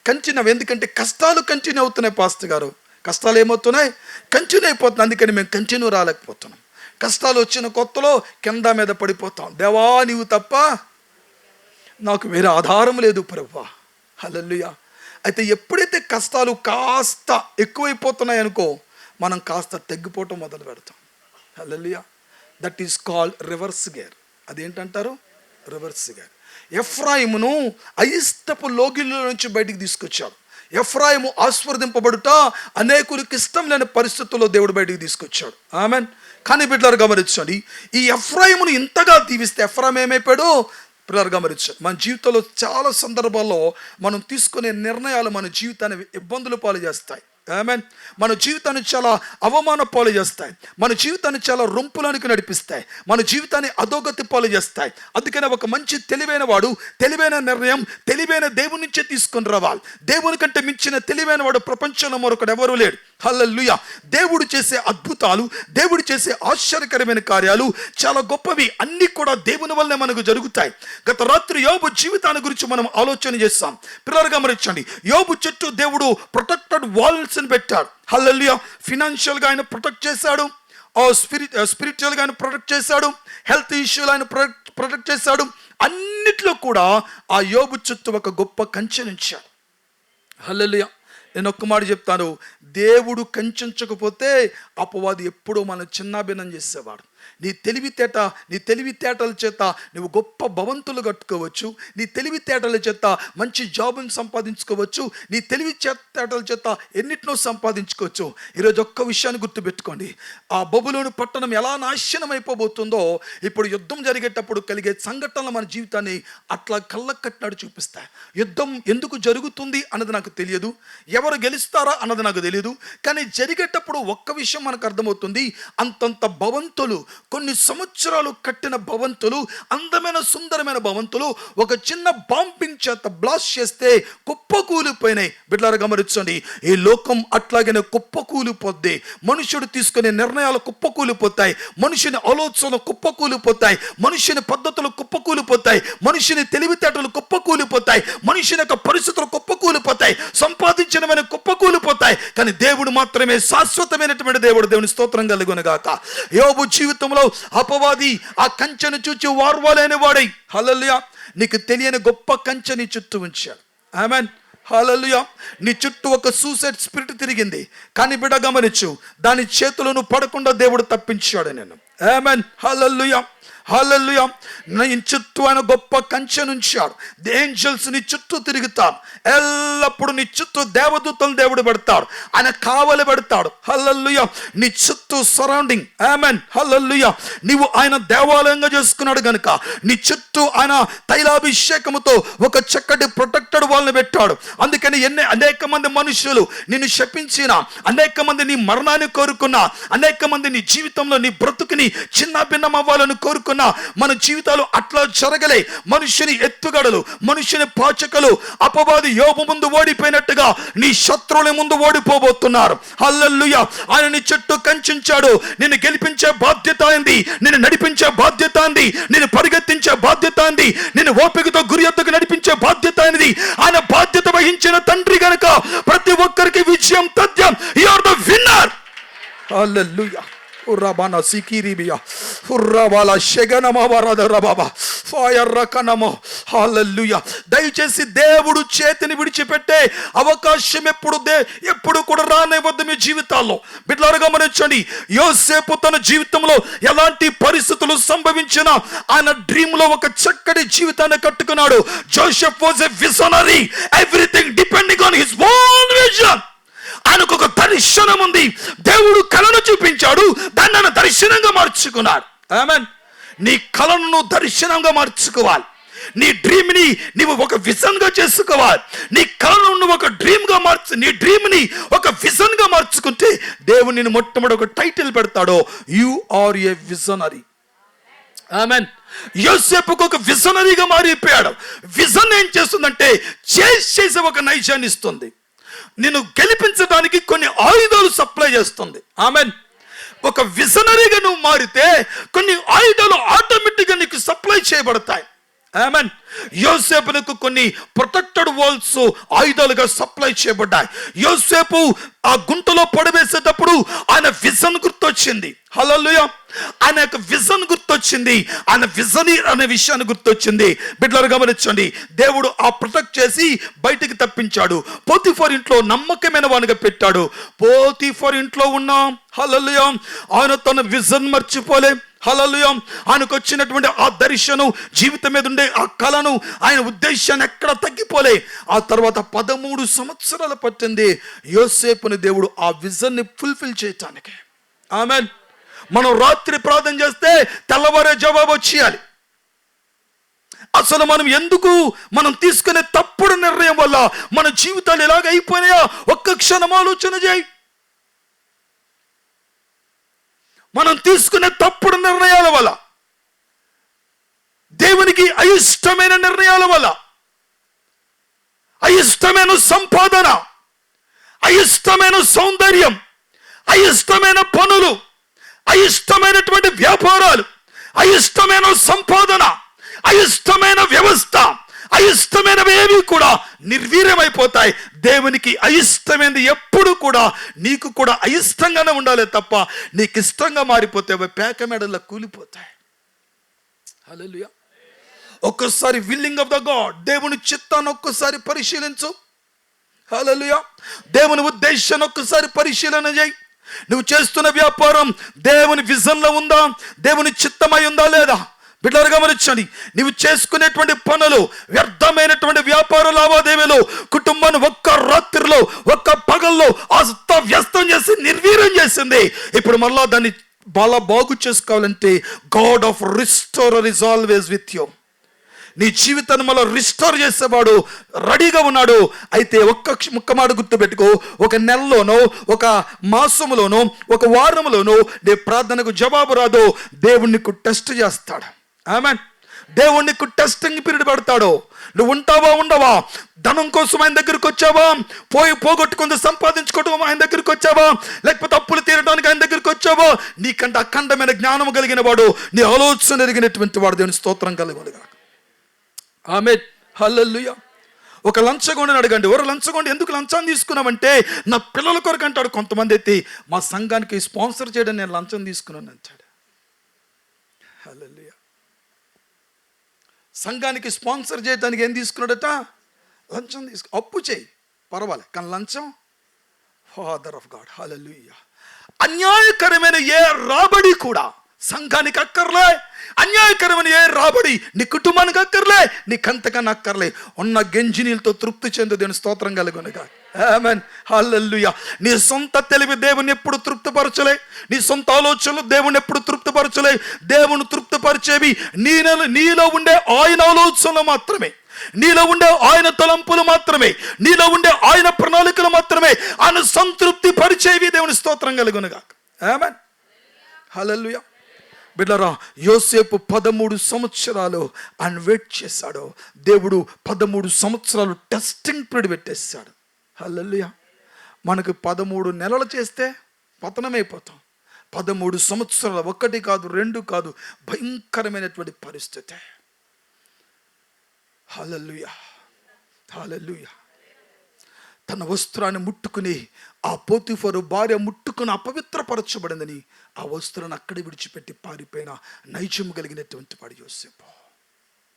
A: కంటిన్యూ అవ్వం. ఎందుకంటే కష్టాలు కంటిన్యూ అవుతున్నాయి. పాస్టర్ గారు, కష్టాలు ఏమవుతున్నాయి? కంటిన్యూ అయిపోతున్నాయి. అందుకని మేము కంటిన్యూ రాలేకపోతున్నాం. కష్టాలు వచ్చిన కొత్తలో కింద మీద పడిపోతాం. దేవా నీవు తప్ప నాకు వేరే ఆధారం లేదు ప్రభువా. హల్లెలూయా. అయితే ఎప్పుడైతే కష్టాలు కాస్త ఎక్కువైపోతున్నాయి అనుకో, మనం కాస్త తగ్గిపోవటం మొదలు పెడతాం. Hallelujah. That is called reverse gear. అదేంటంటారు? Reverse gear. ఎఫ్రాయిమును అయిష్టపు లోగిలో నుంచి బయటికి తీసుకొచ్చాడు. ఎఫ్రాయిము ఆశీర్వదింపబడుట అనేకులకు ఇష్టం లేని పరిస్థితుల్లో దేవుడు బయటికి తీసుకొచ్చాడు. ఆమెన్. కానీ బిడ్డలారా గమనించండి, ఈ ఎఫ్రాయిమును ఇంతగా దీవిస్తే ఎఫ్రాయిం ఏమైపోయాడు? పిల్లలు గమనించండి, మన జీవితంలో చాలా సందర్భాల్లో మనం తీసుకునే నిర్ణయాలు మన జీవితాన్ని ఇబ్బందులు పాలు చేస్తాయి. ఆమేన్. మన జీవితాన్ని చాలా అవమాన పాలు చేస్తాయి, మన జీవితాన్ని చాలా రొంపులోనికి నడిపిస్తాయి, మన జీవితాన్ని అధోగతి పాలు చేస్తాయి. అందుకనే ఒక మంచి తెలివైన వాడు తెలివైన నిర్ణయం తెలివైన దేవుని నుంచే తీసుకొని రావాలి. దేవుని కంటే మించిన తెలివైన వాడు ప్రపంచంలో మరొకడు ఎవరు లేడు. హల్లెలూయా. దేవుడు చేసే అద్భుతాలు, దేవుడు చేసే ఆశ్చర్యకరమైన కార్యాలు చాలా గొప్పవి. అన్నీ కూడా దేవుని వల్లనే మనకు జరుగుతాయి. గత రాత్రి యోబు జీవితాన్ని గురించి మనం ఆలోచన చేస్తాం. పిల్లలు గమనించండి, యోబు చుట్టూ దేవుడు ప్రొటెక్టెడ్ వాల్స్ పెట్టాడు. హల్లెలూయా. ఫినాన్షియల్ గా ఆయన ప్రొటెక్ట్ చేశాడు, స్పిరిచువల్ గా ఆయన ప్రొటెక్ట్ చేశాడు, హెల్త్ ఇష్యూలు ఆయన ప్రొటెక్ట్ చేశాడు. అన్నిట్లో కూడా ఆ యోబు చుట్టూ ఒక గొప్ప కంచె ఉంచాడు. హల్లెలూయా. నేను ఒక్క మాట చెప్తాను, దేవుడు కంచెంచకపోతే అపవాది ఎప్పుడూ మనం చిన్నాభిన్నం చేసేవాడు. నీ తెలివితేటల చేత నువ్వు గొప్ప భవంతులు కట్టుకోవచ్చు, నీ తెలివితేటల చేత మంచి జాబుని సంపాదించుకోవచ్చు, నీ తెలివితేటల చేత ఎన్నిటినో సంపాదించుకోవచ్చు. ఈరోజు ఒక్క విషయాన్ని గుర్తుపెట్టుకోండి, ఆ బబులోను పట్టణం ఎలా నాశనం అయిపోబోతుందో ఇప్పుడు యుద్ధం జరిగేటప్పుడు కలిగే సంఘటనలు మన జీవితాన్ని అట్లా కళ్ళకు కట్టినట్టు చూపిస్తాయి. యుద్ధం ఎందుకు జరుగుతుంది అన్నది నాకు తెలియదు, ఎవరు గెలుస్తారా అన్నది నాకు తెలియదు, కానీ జరిగేటప్పుడు ఒక్క విషయం మనకు అర్థమవుతుంది, అంతంత భవంతులు, కొన్ని సంవత్సరాలు కట్టిన భవంతులు, అందమైన సుందరమైన భవంతులు ఒక చిన్న బాంబింగ్ చేత బ్లాస్ట్ చేస్తే కుప్పకూలిపోయినాయి. బిడ్డలారా గమనించండి, ఈ లోకం అట్లాగనే కుప్పకూలిపోద్ది. మనుషుడు తీసుకునే నిర్ణయాలు కుప్పకూలిపోతాయి, మనుషుని ఆలోచనలు కుప్పకూలిపోతాయి, మనుషుని పద్ధతులు కుప్పకూలిపోతాయి, మనుషుని తెలివితేటలు కుప్పకూలిపోతాయి, మనుషుని యొక్క పరిస్థితులు కుప్పకూలిపోతాయి, సంపాదించినవన్నీ కుప్పకూలిపోతాయి. కానీ దేవుడు మాత్రమే శాశ్వతమైనటువంటి దేవుడు. దేవుని స్తోత్రం కలుగునుగాక. యోబు జీవితంలో అపవాది ఆ కంచెను చూచి వార్వాలేని వాడై, హల్లెలూయా, నీకు తెలియని గొప్ప కంచె నీ చుట్టూ ఉంచాడు. ఆమేన్. హల్లెలూయా. నీ చుట్టూ ఒక సూసైడ్ స్పిరిట్ తిరిగింది, కానీ బిడ్డ గమనించు, దాని చేతులను పడకుండా దేవుడు తప్పించాడు నేను. ఆమేన్. హల్లెలూయా. హల్లెలూయా. నీ చుట్టూ ఆయన గొప్ప కంచె ఉంచాడు. ఏంజల్స్ నీ చుట్టూ తిరుగుతారు, ఎల్లప్పుడు నీ చుట్టూ దేవదూతలు దేవుడు పెడతాడు, ఆయన కావలి పెడతాడు. హల్లెలూయా. నీ చుట్టూ సరౌండింగ్. ఆమేన్. హల్లెలూయా. నీవు ఆయన దేవాలయంగా చేసుకున్నాడు గనుక నీ చుట్టూ ఆయన తైలాభిషేకముతో ఒక చక్కటి ప్రొటెక్టెడ్ వాళ్ళని పెట్టాడు. అందుకని అనేక మంది మనుషులు నిన్ను శపించిన, అనేక మంది నీ మరణాన్ని కోరుకున్నా, అనేక మంది నీ జీవితంలో నీ బ్రతుకుని చిన్న భిన్నం అవ్వాలని కోరుకున్నా, మన జీవితాలు అట్లా జరగలే. మనుషుని ఎత్తుగడలు, మనుషుని పాచకలు అపవాది యోబు ముందు ఓడిపోయినట్టుగా నీ శత్రువుల ముందు ఓడిపోబోతున్నారు. హల్లెలూయా. ఆయన నీ చుట్టూ కంచుంచాడు. నిన్ను గెలిపించే బాధ్యత అంది, నిన్ను నడిపించే బాధ్యత అంది, నిన్ను పరిగెత్తించే బాధ్యత అంది, నిన్ను ఓపికతో గురి ఎత్తుకు నడిపించే బాధ్యత అనేది ఆయన బాధ్యత వహించిన తండ్రి గనుక ప్రతి ఒక్కరికి విజయం తథ్యం. You are the winner. Hallelujah. ఉర్రబానా సికిరిబియా ఉర్రబాలా షెగనమవరద బాబా ఫైర్ రకనమో. హల్లెలూయా. దయచేసి దేవుడు చేతిని విడిచిపెట్టే అవకాశం ఎప్పుడు కూడా రానివ్వద్దు మీ జీవితాల్లో. బిడ్డలారా గమనించండి, యోసేపు తన జీవితంలో ఎలాంటి పరిస్థితులు సంభవించినా ఆయన డ్రీమ్ లో ఒక చక్కటి జీవితాన్ని కట్టుకున్నాడు. Joseph was a visionary, everything depending on his own vision. ఆయనకు ఒక దర్శనం ఉంది, దేవుడు కలను చూపించాడు, దాన్ని ఆయన దర్శనంగా మార్చుకున్నాడు. ఆమేన్. నీ కలను నువ్వు దర్శనంగా మార్చుకోవాలి, నీ డ్రీమ్ ని నీవు ఒక విజన్ గా చేసుకోవాలి. నీ కలను నువ్వు ఒక డ్రీమ్ గా మార్చు, నీ డ్రీమ్ ని ఒక విజన్ గా మార్చుకుంటే దేవుడు నిన్ను మొట్టమొదటి ఒక టైటిల్ పెడతాడో, you are a visionary. Amen. యోసేపుకు ఒక విజనరీగా మారిపోయాడు. విజన్ ఏం చేస్తుందంటే చేసే ఒక నైజాన్ని ఇస్తుంది, నిన్ను గెలిపించడానికి కొన్ని ఆయుధాలు సప్లై చేస్తుంది. ఆమేన్. ఒక విజనరీగా నువ్వు మారితే కొన్ని ఆయుధాలు ఆటోమేటిక్గా నీకు సప్లై చేయబడతాయి. ఆమేన్. యోసేపునకు కొన్ని ప్రొటెక్టెడ్ వాల్స్ ఆయుధాలుగా సప్లై చేయబడ్డాయి. యోసేపు ఆ గుంటలో పడవేసేటప్పుడు ఆయన విజన్ గుర్తొచ్చింది. హల్లెలూయా. ఆయన యొక్క విజన్ గుర్తొచ్చింది, ఆయన విజనరీ అనే విషయాన్ని గుర్తొచ్చింది. బిడ్డలారా గమనించండి, దేవుడు ఆ ప్రొటెక్ట్ చేసి బయటికి తప్పించాడు. పోతీఫర్ ఇంట్లో నమ్మకమైన వానిగా పెట్టాడు. పోతీఫర్ ఇంట్లో ఉన్న హల్లెలూయా ఆయన తన విజన్ మర్చిపోలే. హల్లెలూయా. ఆయనకు వచ్చినటువంటి ఆ దర్శనం, జీవితం మీద ఉండే ఆ కళను, ఆయన ఉద్దేశాన్ని ఎక్కడ తగ్గిపోలే. ఆ తర్వాత 13 సంవత్సరాలు పట్టింది యోసేపుని దేవుడు ఆ విజన్ని ఫుల్ఫిల్ చేయటానికి. ఆమేన్. మనం రాత్రి ప్రార్థన చేస్తే తెల్లవారే జవాబు వచ్చేయాలి. అసలు మనం తీసుకునే తప్పుడు నిర్ణయం వల్ల మన జీవితాలు ఎలాగ అయిపోయినాయో ఒక్క క్షణం ఆలోచన చేయి. మనం తీసుకునే తప్పుడు నిర్ణయాల వల్ల, దేవునికి అయిష్టమైన నిర్ణయాల వల్ల, అయిష్టమైన సంపాదన, అయిష్టమైన సౌందర్యం, అయిష్టమైన పనులు, అయిష్టమైనటువంటి వ్యాపారాలు, అయిష్టమైన సంపాదన, అయిష్టమైన వ్యవస్థ, అయిష్టమైనవేవి కూడా నిర్వీర్యమైపోతాయి. దేవునికి అయిష్టమైనది ఎప్పుడు కూడా నీకు కూడా అయిష్టంగానే ఉండాలి తప్ప నీకు ఇష్టంగా మారిపోతే అవి పేక మెడల్లో కూలిపోతాయి. హల్లెలూయా. ఒక్కసారి విల్లింగ్ ఆఫ్ ద గాడ్, దేవుని చిత్తాన్ని ఒక్కసారి పరిశీలించు. హల్లెలూయా. దేవుని ఉద్దేశాన్ని ఒక్కసారి పరిశీలన చేయి. నువ్వు చేస్తున్న వ్యాపారం దేవుని విజన్లో ఉందా, దేవుని చిత్తమై ఉందా లేదా? బిడ్డలు గమనించండి, నువ్వు చేసుకునేటువంటి పనులు, వ్యర్థమైనటువంటి వ్యాపార లావాదేవీలు కుటుంబాన్ని ఒక్క రాత్రిలో, ఒక్క పగల్లో వ్యస్తం చేసి నిర్వీర్యం చేసింది. ఇప్పుడు మళ్ళా దాన్ని బాగు చేసుకోవాలంటే God of restorer is always with you. నీ జీవితాన్ని మళ్ళీ రిస్టోర్ చేసేవాడు రెడీగా ఉన్నాడు. అయితే ఒక్క మాట గుర్తుపెట్టుకో, ఒక నెలలోనో, ఒక మాసంలోనో, ఒక వారంలోనో నీ ప్రార్థనకు జవాబు రాదు. దేవుడు నీకు టెస్ట్ చేస్తాడు. ఆమేన్. దేవుడు నీకు టెస్టింగ్ పీరియడ్ పెడతాడు. నువ్వు ఉంటావా ఉండవా? ధనం కోసం ఆయన దగ్గరికి వచ్చావా? పోగొట్టుకుంది సంపాదించుకోవడం ఆయన దగ్గరికి వచ్చావా? లేకపోతే అప్పులు తీరడానికి ఆయన దగ్గరికి వచ్చావా? నీకంటే అఖండమైన జ్ఞానం కలిగిన వాడు, నీ ఆలోచన ఎరిగినటువంటి వాడు, దేవుని స్తోత్రం కలగాలి. ఆమేన్. హల్లెలూయా. ఒక లంచగొండని అడగండి, ఎవరు లంచగొండ ఎందుకు లంచాన్ని తీసుకున్నామంటే నా పిల్లల కొరకు అంటాడు. కొంతమంది అయితే మా సంఘానికి స్పాన్సర్ చేయడం నేను లంచం తీసుకున్నాను అంటాడు. హల్లెలూయా. సంఘానికి స్పాన్సర్ చేయడానికి ఏం తీసుకున్నాడట? లంచం అప్పు చేయి పర్వాలే, కానీ లంచం ఫాదర్ ఆఫ్ గాడ్. హల్లెలూయా. అన్యాయకరమైన ఏ రాబడి కూడా సంఘానికి అక్కర్లే. అన్యాయకరమైన ఏ రాబడి నీ కుటుంబానికి అక్కర్లే, నీకంతకన్నా అక్కర్లే. ఉన్న గంజినీలతో తృప్తి చెందు దేవుని స్తోత్రం కలుగునుగా. ఆమేన్. హల్లెలూయా. నీ సొంత తెలివి దేవుని ఎప్పుడు తృప్తిపరచలే, నీ సొంత ఆలోచనలు దేవుని ఎప్పుడు తృప్తిపరచలే. దేవుని తృప్తిపరిచేవి నీలో ఉండే ఆయన ఆలోచనలు మాత్రమే, నీలో ఉండే ఆయన తలంపులు మాత్రమే, నీలో ఉండే ఆయన ప్రణాళికలు మాత్రమే. ఆయన సంతృప్తి పరిచేవి. దేవుని స్తోత్రం కలుగునుగా. ఆమేన్. హల్లెలూయా. బిడ్డలారా, యోసేపు 13 సంవత్సరాలు ఆయన వెయిట్ చేశాడు. దేవుడు 13 సంవత్సరాలు టెస్టింగ్ పీరియడ్ పెట్టేశాడు. హల్లెలూయా. మనకు 13 నెలలు చేస్తే పతనమైపోతాం. 13 సంవత్సరాలు, 1 కాదు 2 కాదు, భయంకరమైనటువంటి పరిస్థితి. హల్లెలూయా. హల్లెలూయా. తన వస్త్రాన్ని ముట్టుకుని ఆ పోతిఫరు భార్య ముట్టుకుని అపవిత్రపరచబడిందని ఆ వస్త్రాన్ని అక్కడే విడిచిపెట్టి పారిపోయిన నైజం కలిగినటువంటి వాడు యోసేపు.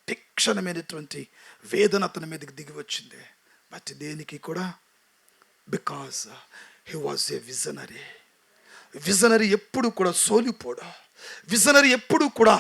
A: తీక్షణమైనటువంటి వేదన అతని మీదకి దిగి వచ్చింది. బట్ దేనికి కూడా because he was a visionary. Visionary ఎప్పుడు కూడా సోలిపోడు. విజనరీ ఎప్పుడు కూడా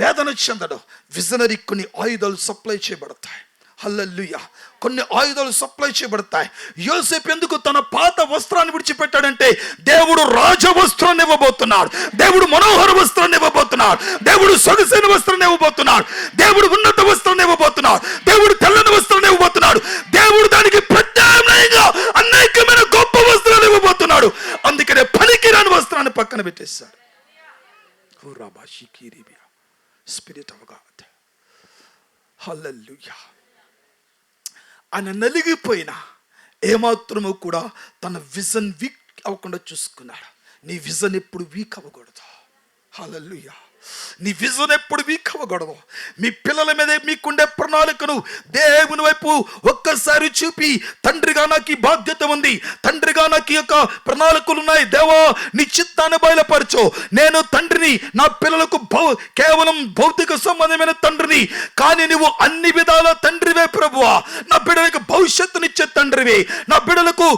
A: వేదన చెందడు. విజనరీ కొన్ని ఆయుధాలు సప్లై చేయబడతాయి. హల్లెలూయా. కొన్ని ఆయుధాలు సప్లై చేయబడతాయి. యోసేపు ఎందుకు తన పాత వస్త్రాన్ని విడిచిపెట్టాడంటే దేవుడు రాజ వస్త్రాన్ని ఇవ్వబోతున్నాడు, దేవుడు మనోహర వస్త్రాన్ని ఇవ్వబోతున్నాడు, దేవుడు సొగసైన వస్త్రాన్ని ఇవ్వబోతున్నాడు, దేవుడు ఉన్నత వస్త్రాన్ని ఇవ్వబోతున్నాడు, దేవుడు తెల్లని వస్త్రాన్ని ఇవ్వబోతున్నాడు, దేవుడు దానికి ప్రత్యామ్నాయంగా అనేకమైన గొప్ప వస్త్రాలు ఇవ్వబోతున్నాడు. అందుకనే పనికిరాని వస్త్రాన్ని పక్కన పెట్టేశాడు. Spirit of god. హల్లెలూయా. ఆయన నలిగిపోయినా ఏమాత్రము కూడా తన విజన్ వీక్ అవ్వకుండా చూసుకున్నాడు. నీ విజన్ ఎప్పుడు వీక్ అవ్వకూడదు. హల్లెలూయా. నీ విజన్ ఎప్పుడు వీక్ అవ్వకూడదు. మీ పిల్లల మీద మీకుండే ప్రణాళికను దేవుని వైపు ఒక్కసారి చూపి, తండ్రిగా నాకు ఈ బాధ్యత ఉంది, తండ్రిగా నాకు ఈ యొక్క ప్రణాళికలు ఉన్నాయి, దేవా నీ చిత్తాన్ని బయలుపరచు. నేను తండ్రిని, నా పిల్లలకు కేవలం భౌతిక సంబంధమైన తండ్రిని, కానీ నువ్వు అన్ని విధాల తండ్రివే ప్రభువా. నా బిడ్డలకు భవిష్యత్తునిచ్చే తండ్రివి, నా బిడ్డలకు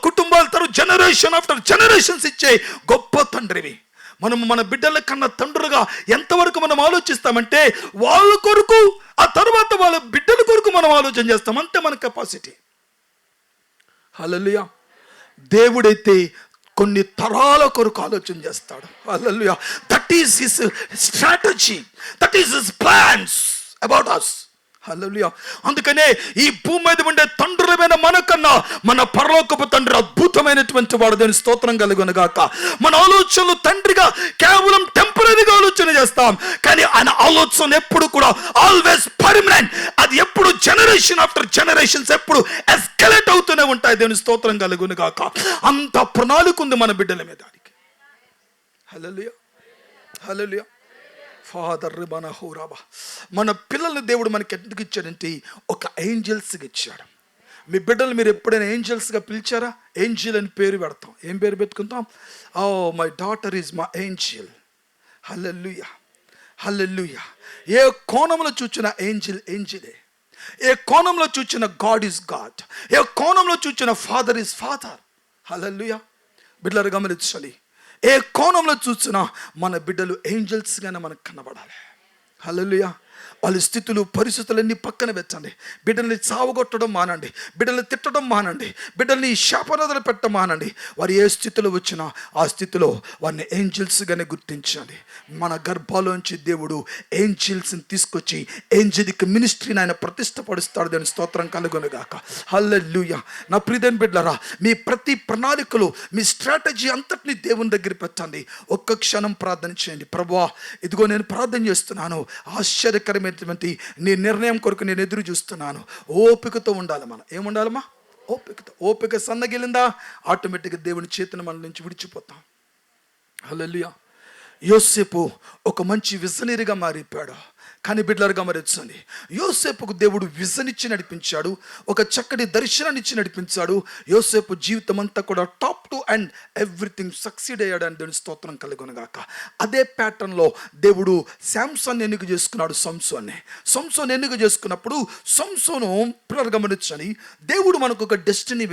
A: కుటుంబాల తరపు జనరేషన్ ఆఫ్టర్ జనరేషన్స్ ఇచ్చే గొప్ప తండ్రివి. మనము మన బిడ్డల కన్నా తండ్రులుగా ఎంతవరకు మనం ఆలోచిస్తామంటే వాళ్ళ కొరకు, ఆ తర్వాత వాళ్ళ బిడ్డల కొరకు మనం ఆలోచన చేస్తాం. అంతే మన కెపాసిటీ. హల్లెలూయా. దేవుడైతే కొన్ని తరాల కొరకు ఆలోచన చేస్తాడు. Hallelujah. That is his strategy, that is his plans about us. Hallelujah. అందుకనే ఈ భూమి మీద ఉండే తండ్రులమైన మనకన్నా మన పరలోకపు తండ్రి అద్భుతమైనటువంటి వాడు. దేవుని స్తోత్రం కలుగును గాక. మన ఆలోచనలు తండ్రిగా కేవలం టెంపరీగా ఆలోచన చేస్తాం, కానీ ఆయన ఆలోచన ఎప్పుడు కూడా ఆల్వేస్ పర్మనెంట్. అది ఎప్పుడు జనరేషన్ ఆఫ్టర్ జనరేషన్స్ ఎప్పుడు ఎస్కలేట్ అవుతూనే ఉంటాయి. దేవుని స్తోత్రం కలుగును గాక. అంత ప్రణాళిక ఉంది మన బిడ్డల మీద. హల్లెలూయా. హల్లెలూయా. ఫాదర్ మనహోరాబా. మన పిల్లల్ని దేవుడు మనకి ఎందుకు ఇచ్చాడంటే ఒక ఏంజల్స్గా ఇచ్చాడు. మీ బిడ్డలు మీరు ఎప్పుడైనా ఏంజల్స్గా పిలిచారా? ఏంజిల్ అని పేరు పెడతాం. ఏం పేరు పెట్టుకుంటాం? Oh my daughter is my angel. Hallelujah. Hallelujah. ఏ కోణంలో చూచిన ఏంజిల్ ఏంజిలే. ఏ కోణంలో చూచిన గాడ్ ఈజ్ గాడ్. ఏ కోణంలో చూచిన ఫాదర్ ఈజ్ ఫాదర్. హల్లెలూయా. బిడ్డలు గమనించాలి. ఏ కోణంలో చూసినా మన బిడ్డలు ఏంజల్స్గానే మనకు కనబడాలి. హల్లెలూయా. వాళ్ళ స్థితులు పరిస్థితులన్నీ పక్కన పెట్టండి. బిడ్డల్ని చావగొట్టడం మానండి, బిడ్డల్ని తిట్టడం మానండి, బిడ్డల్ని శాపనదలు పెట్టడం మానండి. వారు ఏ స్థితిలో వచ్చినా ఆ స్థితిలో వారిని ఏంజల్స్గానే గుర్తించాలి. మన గర్భాలోంచి దేవుడు ఏంజల్స్ని తీసుకొచ్చి ఏంజలిక్ మినిస్ట్రీని ఆయన ప్రతిష్టపరుస్తాడు. దాని స్తోత్రం కలుగునుగాక. హల్లెలూయా. నా ప్రియమైన బిడ్డలారా, మీ ప్రతి ప్రణాళికలు, మీ స్ట్రాటజీ అంతటిని దేవుని దగ్గర పెట్టండి. ఒక్క క్షణం ప్రార్థన చేయండి. ప్రభువా, ఇదిగో నేను ప్రార్థన చేస్తున్నాను, ఆశ్చర్యకరమైన నీ నిర్ణయం కొరకు నేను ఎదురు చూస్తున్నాను. ఓపికతో ఉండాలి. మనం ఏముండాలమ్మా? ఓపికతో. ఓపిక సన్నగిలిందా ఆటోమేటిక్గా దేవుని చేతిని మన నుంచి విడిచిపోతాం. హల్లెలూయా. యోసేపు ఒక మంచి విజనరీగా మారిపోయాడు. కానీ బిడ్డలారా గమనించండి, యోసేపుకు దేవుడు విజన్ ఇచ్చి నడిపించాడు, ఒక చక్కటి దర్శనాన్ని ఇచ్చి నడిపించాడు. యోసేపు జీవితం అంతా కూడా top to and everything succeed అయ్యాడు అని దేవుని స్తోత్రం కలుగునుగాక. అదే ప్యాటర్న్లో దేవుడు శాంసన్ ఎన్నిక చేసుకున్నాడు. సంసోన్ ఎన్నిక చేసుకున్నప్పుడు సంసోను పిల్లలు గమనించండి, దేవుడు మనకు ఒక డెస్టినీ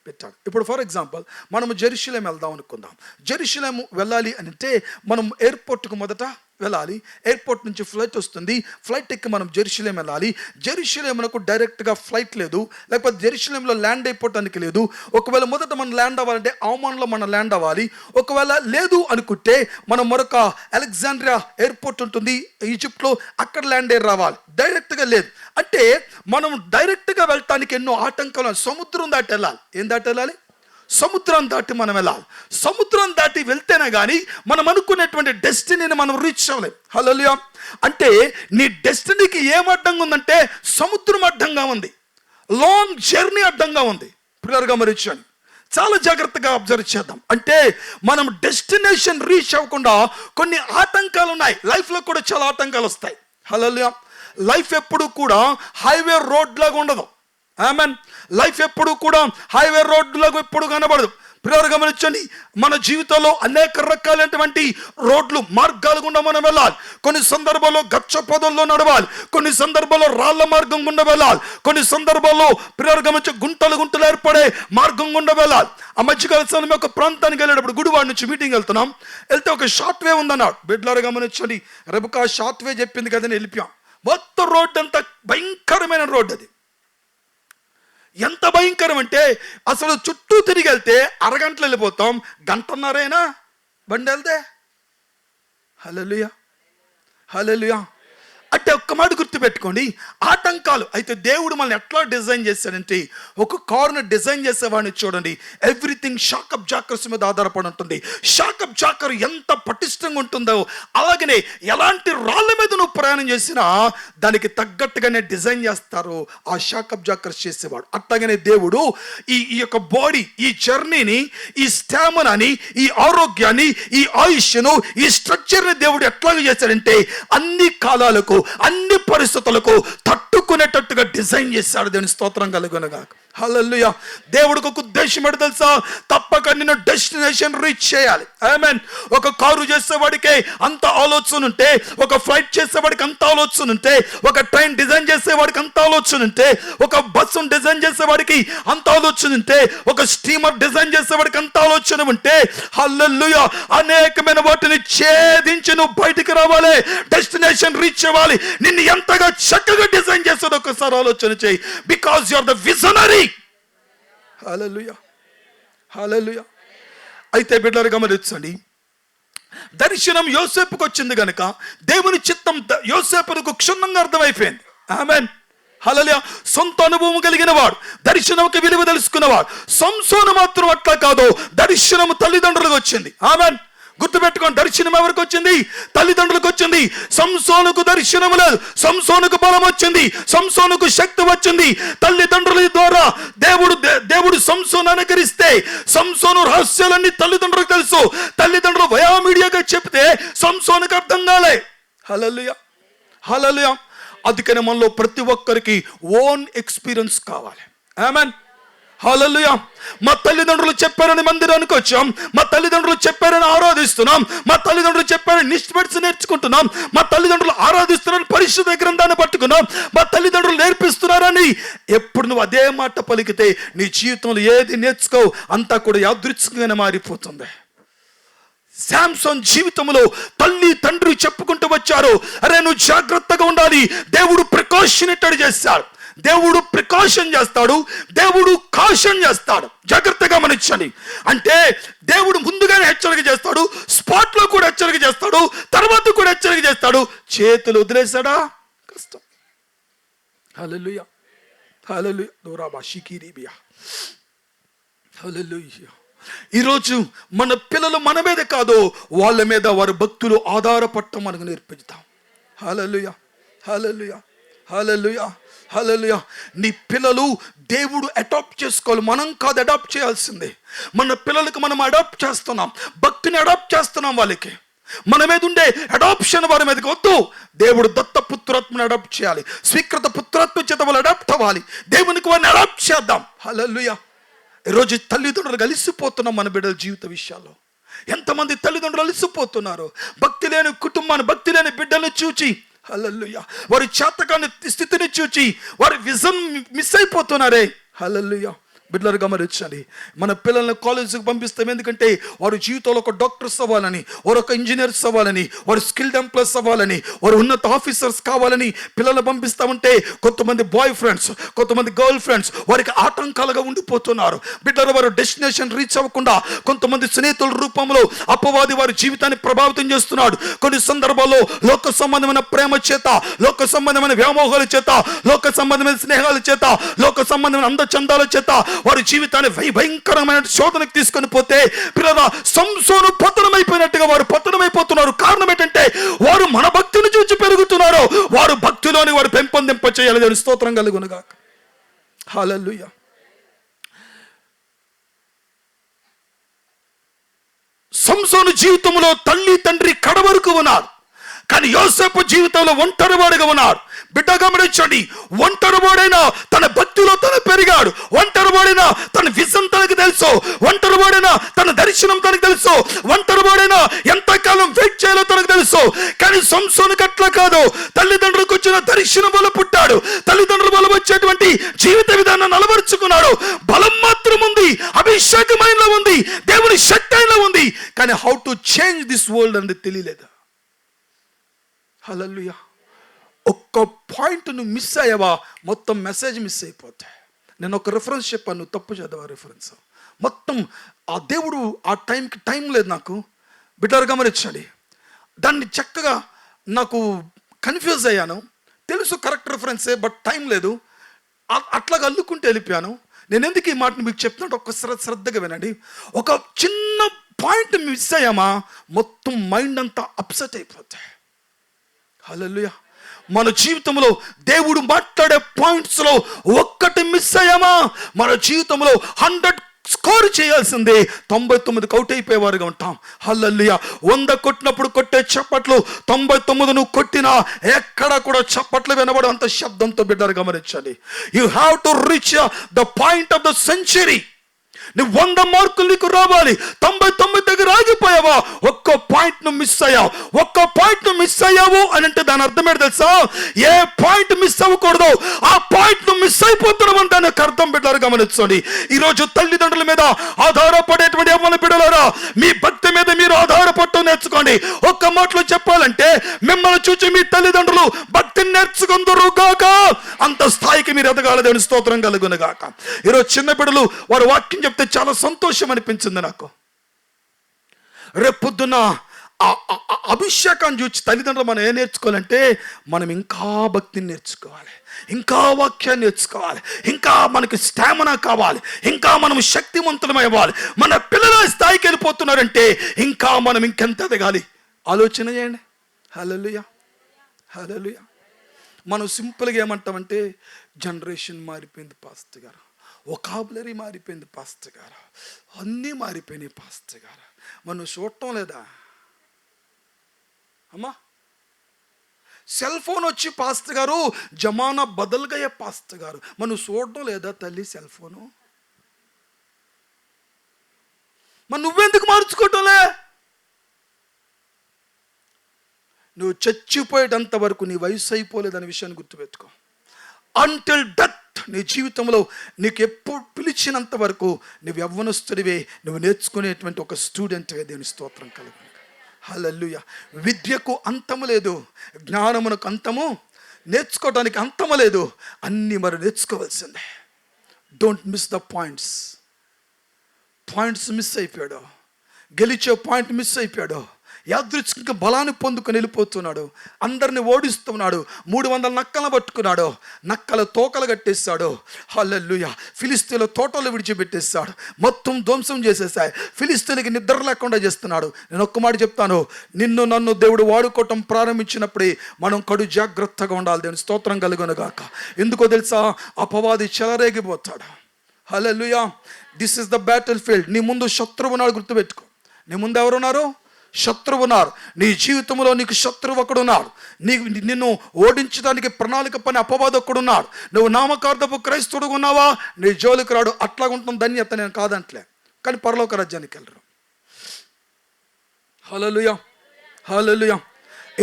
A: పెట్టాడు. ఇప్పుడు ఫర్ ఎగ్జాంపుల్ మనము జెరూసలేం వెళ్దాం అనుకుందాం. జెరూసలేం వెళ్ళాలి అంటే మనం ఎయిర్పోర్ట్కు మొదట వెళ్ళాలి. ఎయిర్పోర్ట్ నుంచి ఫ్లైట్ వస్తుంది. ఫ్లైట్ ఎక్కి మనం జెరూసలేం వెళ్ళాలి. జెరూసలేమునకు డైరెక్ట్గా ఫ్లైట్ లేదు, లేకపోతే జెరూసలేంలో ల్యాండ్ అయిపోవటానికి లేదు. ఒకవేళ మొదట మనం ల్యాండ్ అవ్వాలంటే అవమానంలో మనం ల్యాండ్ అవ్వాలి. ఒకవేళ లేదు అనుకుంటే మనం మరొక అలెగ్జాండ్రియా ఎయిర్పోర్ట్ ఉంటుంది ఈజిప్ట్లో, అక్కడ ల్యాండ్ అయ్యి రావాలి. డైరెక్ట్గా లేదు. అంటే మనం డైరెక్ట్గా వెళ్ళటానికి ఎన్నో ఆటంకాలు. సముద్రం దాటి వెళ్ళాలి. ఏం దాటి వెళ్ళాలి? సముద్రం దాటి మనం వెళ్ళాలి. సముద్రం దాటి వెళ్తేనే కానీ మనం అనుకునేటువంటి డెస్టినీని మనం రీచ్ అవ్వలేం. హల్లెలూయా. అంటే నీ డెస్టినీకి ఏం అడ్డంగా ఉందంటే సముద్రం అడ్డంగా ఉంది, లాంగ్ జర్నీ అడ్డంగా ఉంది. ప్రియులారా గమనించండి, చాలా జాగ్రత్తగా అబ్జర్వ్ చేద్దాం. అంటే మనం డెస్టినేషన్ రీచ్ అవ్వకుండా కొన్ని ఆటంకాలు ఉన్నాయి. లైఫ్లో కూడా చాలా ఆటంకాలు వస్తాయి. హల్లెలూయా. లైఫ్ ఎప్పుడు కూడా హైవే రోడ్ లాగా ఉండదు. ఆమెన్. లైఫ్ ఎప్పుడు కూడా హైవే రోడ్లకు ఎప్పుడు కనబడదు. ప్రియులారా గమనించండి, మన జీవితంలో అనేక రకాలైనటువంటి రోడ్లు, మార్గాలు గుండా మనం వెళ్ళాలి. కొన్ని సందర్భాల్లో గచ్చ పొదల్లో నడవాలి, కొన్ని సందర్భాల్లో రాళ్ల మార్గం గుండా వెళ్ళాలి, కొన్ని సందర్భాల్లో ప్రియులారా గమనించి గుంటలు ఏర్పడే మార్గం గుండా వెళ్ళాలి. ఆ మధ్యకాల సమయంలో ఒక ప్రాంతానికి వెళ్ళేటప్పుడు గుడివాడ నుంచి మీటింగ్ వెళ్తే ఒక షార్ట్ వే ఉందన్నాడు. బిడ్డలారా గమనించండి, రెబకా షార్ట్ వే చెప్పింది కదని వెళ్ళిపోయాం. మొత్తం రోడ్డు అంతా భయంకరమైన రోడ్డు. అది ఎంత భయంకరం అంటే అసలు చుట్టూ తిరిగి వెళ్తే అరగంటలు వెళ్ళిపోతాం, గంటన్నరైనా బండి వెళ్తే. హల్లెలూయా. హల్లెలూయా. అంటే ఒక్క మాట గుర్తుపెట్టుకోండి, ఆటంకాలు. అయితే దేవుడు మనల్ని ఎట్లా డిజైన్ చేశాడంటే, ఒక కారును డిజైన్ చేసేవాడిని చూడండి, ఎవ్రీథింగ్ షాకప్ జాకర్స్ మీద ఆధారపడి ఉంటుంది. షాకప్ జాకర్ ఎంత పటిష్టంగా ఉంటుందో అలాగనే ఎలాంటి రాళ్ళ మీద నువ్వు ప్రయాణం చేసినా దానికి తగ్గట్టుగానే డిజైన్ చేస్తారు ఆ షాకప్ జాకర్స్ చేసేవాడు. అట్లాగనే దేవుడు ఈ యొక్క బాడీ, ఈ జర్నీని, ఈ స్టామినాని, ఈ ఆరోగ్యాన్ని, ఈ ఆయుష్ను, ఈ స్ట్రక్చర్ని దేవుడు ఎట్లాగ చేశాడంటే అన్ని కాలాలకు, అన్ని పరిస్థితులకు తట్టుకునేటట్టుగా డిజైన్ చేశాడు. దేవుని స్తోత్రం కలుగునుగాక. హల్లెలూయా. దేవుడికి ఒక ఉద్దేశం ఏంటో తెలుసా? తప్పక నిన్ను డెస్టినేషన్ రీచ్ చేయాలి. ఆమేన్. ఒక కారు చేసేవాడికి అంత ఆలోచన ఉంటే, ఒక ఫ్లైట్ చేసేవాడికి అంత ఆలోచన ఉంటే, ఒక ట్రైన్ డిజైన్ చేసేవాడికి అంత ఆలోచన ఉంటే, ఒక బస్సు డిజైన్ చేసేవాడికి అంత ఆలోచన ఉంటే, ఒక స్టీమర్ డిజైన్ చేసేవాడికి అంత ఆలోచన ఉంటే, హల్లెలూయా, అనేకమైన వాటిని ఛేదించి నువ్వు బయటికి రావాలి, డెస్టినేషన్ రీచ్ అవ్వాలి. నిన్ను ఎంతగా చక్కగా డిజైన్ చేసేది ఒకసారి ఆలోచన చేయి. Because you are the visionary. Hallelujah, hallelujah. అయితే బిడ్డలు గమనించండి, దర్శనం యోసేపుకు వచ్చింది గనుక దేవుని చిత్తం యోసేపుకు క్షుణ్ణంగా అర్థమైపోయింది. ఆమేన్. హల్లెలూయా. సొంత అనుభవం కలిగిన వాడు, దర్శనంకి విలువ తెలుసుకున్నవాడు. సంసోను మాత్రం అట్లా కాదు, దర్శనము తల్లిదండ్రులకు వచ్చింది. ఆమేన్. గుర్తుపెట్టుకోండి, దర్శనం ఎవరికి వచ్చింది? తల్లిదండ్రులకు వచ్చింది. సంసోనుకు దర్శనం లేదు, సంసోనుకు బలం వచ్చింది, సంసోనుకు శక్తి వచ్చింది. తల్లిదండ్రుల ద్వారా దేవుడు సంసోను అనుకరిస్తే సంసోను రహస్యాలన్నీ తల్లిదండ్రులకు తెలుసు. తల్లిదండ్రులు వయామీడియాగా చెప్తే సంసోనుకు అర్థం కాలే. హల్లెలూయా, హల్లెలూయా. అందుకని మనలో ప్రతి ఒక్కరికి ఓన్ ఎక్స్పీరియన్స్ కావాలి. ఆమేన్. హల్లెలూయా. మా తల్లిదండ్రులు చెప్పారని మందిరానికి వచ్చాం, మా తల్లిదండ్రులు చెప్పారని ఆరాధిస్తున్నాం, మా తల్లిదండ్రులు చెప్పారని నిష్ఠ నేర్చుకుంటున్నాం, మా తల్లిదండ్రులు ఆరాధిస్తున్నారని పరిశుద్ధ గ్రంథాన్ని పట్టుకున్నాం, మా తల్లిదండ్రులు నేర్పిస్తున్నారని ఎప్పుడు నువ్వు అదే మాట పలికితే నీ జీవితంలో ఏది నేర్చుకో అంతా కూడా యాదృచ్ఛికంగానే మారిపోతుంది. శాంసన్ జీవితంలో తల్లి తండ్రి చెప్పుకుంటూ వచ్చారు, అరే నువ్వు జాగ్రత్తగా ఉండాలి. దేవుడు ప్రికాషన్ ఇట్టడి చేస్తాడు, దేవుడు ప్రికాషన్ చేస్తాడు, దేవుడు కాషన్ చేస్తాడు. జాగ్రత్తగా గమనించండి. అంటే దేవుడు ముందుగానే హెచ్చరిక చేస్తాడు, స్పాట్ లో కూడా హెచ్చరిక చేస్తాడు, తర్వాత కూడా హెచ్చరిక చేస్తాడు. చేతులు వదిలేశాడా కష్టం. హల్లెలూయా, హల్లెలూయా. దోరాబా షికిరిబియా. హల్లెలూయా. ఈరోజు మన పిల్లలు మన మీద కాదు, వాళ్ళ మీద వారి భక్తులు ఆధారపడటం మనకు నేర్పిస్తాం. హల్లెలూయా, హల్లెలూయా, హల్లెలూయా, హల్లెలూయా. నీ పిల్లలు దేవుడు అడాప్ట్ చేసుకోవాలి, మనం కాదు అడాప్ట్ చేయాల్సిందే. మన పిల్లలకు మనం అడాప్ట్ చేస్తున్నాం, భక్తిని అడాప్ట్ చేస్తున్నాం. వాళ్ళకి మన మీద ఉండే అడాప్షన్ వారి మీదకి వద్దు. దేవుడు దత్త పుత్రాత్మని అడాప్ట్ చేయాలి, స్వీకృత పుత్రాత్మ చేత వాళ్ళు అడాప్ట్ అవ్వాలి. దేవునికి వారిని అడాప్ట్ చేద్దాం. హల్లెలూయా. ఈరోజు తల్లిదండ్రులు అలిసిపోతున్నాం మన బిడ్డల జీవిత విషయాల్లో. ఎంతమంది తల్లిదండ్రులు అలిసిపోతున్నారు భక్తి లేని కుటుంబాన్ని, భక్తి లేని బిడ్డలను చూచి. హల్లెలూయా. వారి చేతకాని స్థితిని చూచి వారి విజన్ మిస్ అయిపోతున్నారే. హల్లెలూయా. బిడ్డలు గమనించాలి, మన పిల్లల్ని కాలేజీకి పంపిస్తాం ఎందుకంటే వారి జీవితంలో ఒక డాక్టర్స్ అవ్వాలని, వారు ఒక ఇంజనీర్స్ అవ్వాలని, వారు స్కిల్డ్ ఎంప్లాయీస్ అవ్వాలని, వారు ఉన్నత ఆఫీసర్స్ కావాలని పిల్లలు పంపిస్తామంటే కొంతమంది బాయ్ ఫ్రెండ్స్, కొంతమంది గర్ల్ ఫ్రెండ్స్ వారికి ఆటంకాలుగా ఉండిపోతున్నారు. బిడ్డలు వారు డెస్టినేషన్ రీచ్ అవ్వకుండా కొంతమంది స్నేహితుల రూపంలో అపవాది వారి జీవితాన్ని ప్రభావితం చేస్తున్నాడు. కొన్ని సందర్భాల్లో లోక సంబంధమైన ప్రేమ చేత, లోక సంబంధమైన వ్యామోహాల చేత, లోక సంబంధమైన స్నేహాల చేత, లోక సంబంధమైన అందచందాల చేత వారి జీవితాన్ని భయంకరమైన శోధనకు తీసుకొని పోతే పిల్లల సంసోను పతనమైపోయినట్టుగా వారు పతనమైపోతున్నారు. కారణం ఏంటంటే వారు మన భక్తిని చూసి పెరుగుతున్నారు. వారు భక్తిలోని వారు పెంపొందింప చేయాలి. దాని స్తోత్రం కలుగునుగాక. హల్లెలూయా. సంసోను జీవితంలో తల్లి తండ్రి కడ వరకు ఉన్నారు, కానీ యోసేపు జీవితంలో ఒంటరివాడిగా ఉన్నాడు. బిడ్డ గమనించండి, ఒంటరివాడైనా తన భక్తిలో తను పెరిగాడు, ఒంటరివాడైనా తన విజన్ తనకు తెలుసు, ఒంటరివాడైనా తన దర్శనం తనకు తెలుసు, ఒంటరివాడైనా ఎంతకాలం వెయిట్ చేయాలో తనకు తెలుసు. కానీ సంసోనుకు అట్లా కాదు. తల్లిదండ్రులకు వచ్చిన దర్శనం వల్ల పుట్టాడు, తల్లిదండ్రుల వల్ల వచ్చేటువంటి జీవిత విధానాన్ని అలవరుచుకున్నాడు. బలం మాత్రం ఉంది, అభిషేకం ఆయనలో ఉంది, దేవుని శక్తి ఆయనలో ఉంది, కానీ how to change this world అనేది తెలియలేదు. హల్లెలూయా. ఒక్క పాయింట్ నువ్వు మిస్ అయ్యావా మొత్తం మెసేజ్ మిస్ అయిపోతాయి. నేను ఒక రిఫరెన్స్ చెప్పాను, నువ్వు తప్పు చదవా రిఫరెన్స్ మొత్తం. ఆ దేవుడు ఆ టైంకి టైం లేదు నాకు. బిడ్డలు గమనించండి, దాన్ని చక్కగా నాకు కన్ఫ్యూజ్ అయ్యాను. తెలుసు కరెక్ట్ రిఫరెన్సే, బట్ టైం లేదు. అట్లాగా అల్లుకుంటూ వెళ్ళిపోయాను. నేను ఎందుకు ఈ మాటను మీకు చెప్తున్నాను ఒక్కసారి శ్రద్ధగా వినండి. ఒక చిన్న పాయింట్ మిస్ అయ్యామా మొత్తం మైండ్ అంతా అప్సెట్ అయిపోతాయి. హల్లెలూయా. మన జీవితంలో దేవుడు మాట్లాడే పాయింట్స్ లో ఒక్కటి మిస్ అయ్యామా మన జీవితంలో 100 స్కోర్ చేయాల్సిందే 99కి అవుట్ అయిపోయేవారుగా ఉంటాం. హల్లెలూయా. 100 కొట్టినప్పుడు కొట్టే చప్పట్లు 99 నువ్వు కొట్టినా ఎక్కడ కూడా చప్పట్లు వినబడంత శబ్దంతో బిడ్డలు గమనించండి. You have to reach the point of the century. నువ్వు 100 మార్కులు నీకు రావాలి. 99 దగ్గర ఆగిపోయావా? ఒక్క పాయింట్ ను మిస్ అయ్యావు. ఒక్క పాయింట్ ను మిస్ అయ్యావు అని అంటే దాని అర్థం ఏంటి తెలుసా? ఏ పాయింట్ మిస్ అవ్వకూడదు ఆ పాయింట్ ను మిస్ అయిపోతున్నాం అంటే దానికి అర్థం బిడ్డలు గమనించండి. ఈరోజు తల్లిదండ్రుల మీద ఆధారపడేటువంటి యవ్వన బిడ్డలారా, మీ భక్తి మీద మీరు ఆధారపడటం నేర్చుకోండి. ఒక్క మాటలో చెప్పాలంటే మిమ్మల్ని చూసి మీ తల్లిదండ్రులు భక్తిని నేర్చుకుందరు గాక. అంత స్థాయికి మీరు ఎదగాలి. దేవుని స్తోత్రం కలుగును గాక. ఈరోజు చిన్న బిడ్డలు వారు వాక్యం చెప్తే చాలా సంతోషం అనిపించింది నాకు. రేపొద్దున అభిషేకాన్ని చూసి తల్లిదండ్రులు మనం ఏం నేర్చుకోవాలంటే మనం ఇంకా భక్తిని నేర్చుకోవాలి, ఇంకా వాక్యాన్ని నేర్చుకోవాలి, ఇంకా మనకి స్టామినా కావాలి, ఇంకా మనం శక్తివంతులమై అవ్వాలి. మన పిల్లల స్థాయికి వెళ్ళిపోతున్నారంటే ఇంకా మనం ఇంకెంత ఎదగాలి ఆలోచన చేయండి. హల్లెలూయా, హల్లెలూయా. మనం సింపుల్గా ఏమంటామంటే జనరేషన్ మారిపోయింది పాస్టర్ గారు, వొకాబులరీ మారిపోయింది పాస్టర్ గారు, అన్నీ మారిపోయినాయి పాస్టర్ గారు. మనం చూడటం లేదా అమ్మా? సెల్ ఫోన్ వచ్చి పాస్టర్ గారు జమానా బదల్గా పాస్టర్ గారు, మనం చూడటం లేదా తల్లి సెల్ ఫోను? మరి నువ్వెందుకు మార్చుకోవటంలే? నువ్వు చచ్చిపోయేటంత వరకు నీ వయసు అయిపోలేదనే విషయాన్ని గుర్తుపెట్టుకో. అంటిల్ డెత్ నీ జీవితంలో నీకు ఎప్పుడు పిలిచినంత వరకు నువ్వు యవ్వనస్తుడివే, నువ్వు నేర్చుకునేటువంటి ఒక స్టూడెంట్వే. దేవుని స్తోత్రం కలుగును. హల్లెలూయా. విద్యకు అంతము లేదు, జ్ఞానమునకు అంతము, నేర్చుకోవడానికి అంతము లేదు. అన్నీ మరి నేర్చుకోవాల్సిందే. Don't miss the points. Points miss అయిపోయాడు, గెలిచే పాయింట్ మిస్ అయిపోయాడు, యాదృచ్ఛిక బలాన్ని పొందుకొని వెళ్ళిపోతున్నాడు, అందరిని ఓడిస్తున్నాడు, 300 నక్కలను పట్టుకున్నాడు, నక్కల తోకలు కట్టేస్తాడు. హల్లెలూయా. ఫిలిస్తీన్ల తోటలు విడిచిపెట్టేస్తాడు, మొత్తం ధ్వంసం చేసేసాయి. ఫిలిస్తీన్లకి నిద్ర లేకుండా చేస్తున్నాడు. నేను ఒక్క మాట చెప్తాను, నిన్ను నన్ను దేవుడు వాడుకోవటం ప్రారంభించినప్పుడే మనం కడు జాగ్రత్తగా ఉండాలి. దేవుని స్తోత్రం కలుగును గాక. ఎందుకో తెలుసా? అపవాది చెలరేగిపోతాడు. Hallelujah. This is the battlefield. నీ ముందు శత్రువు ఉన్నాడు, గుర్తుపెట్టుకో. నీ ముందు ఎవరున్నారు? శత్రువు ఉన్నారు. నీ జీవితంలో నీకు శత్రువు ఒకడున్నాడు. నిన్ను ఓడించడానికి ప్రణాళిక పని అపవాది ఒకడున్నాడు. నువ్వు నామకార్థపు క్రైస్తవుడు ఉన్నావా, నీ జోలికి రాడు. అట్లా ఉంటుంది ధన్యత, నేను కాదంటలే, కానీ పరలోక రాజ్యానికి వెళ్ళరు. హల్లెలూయా, హల్లెలూయా.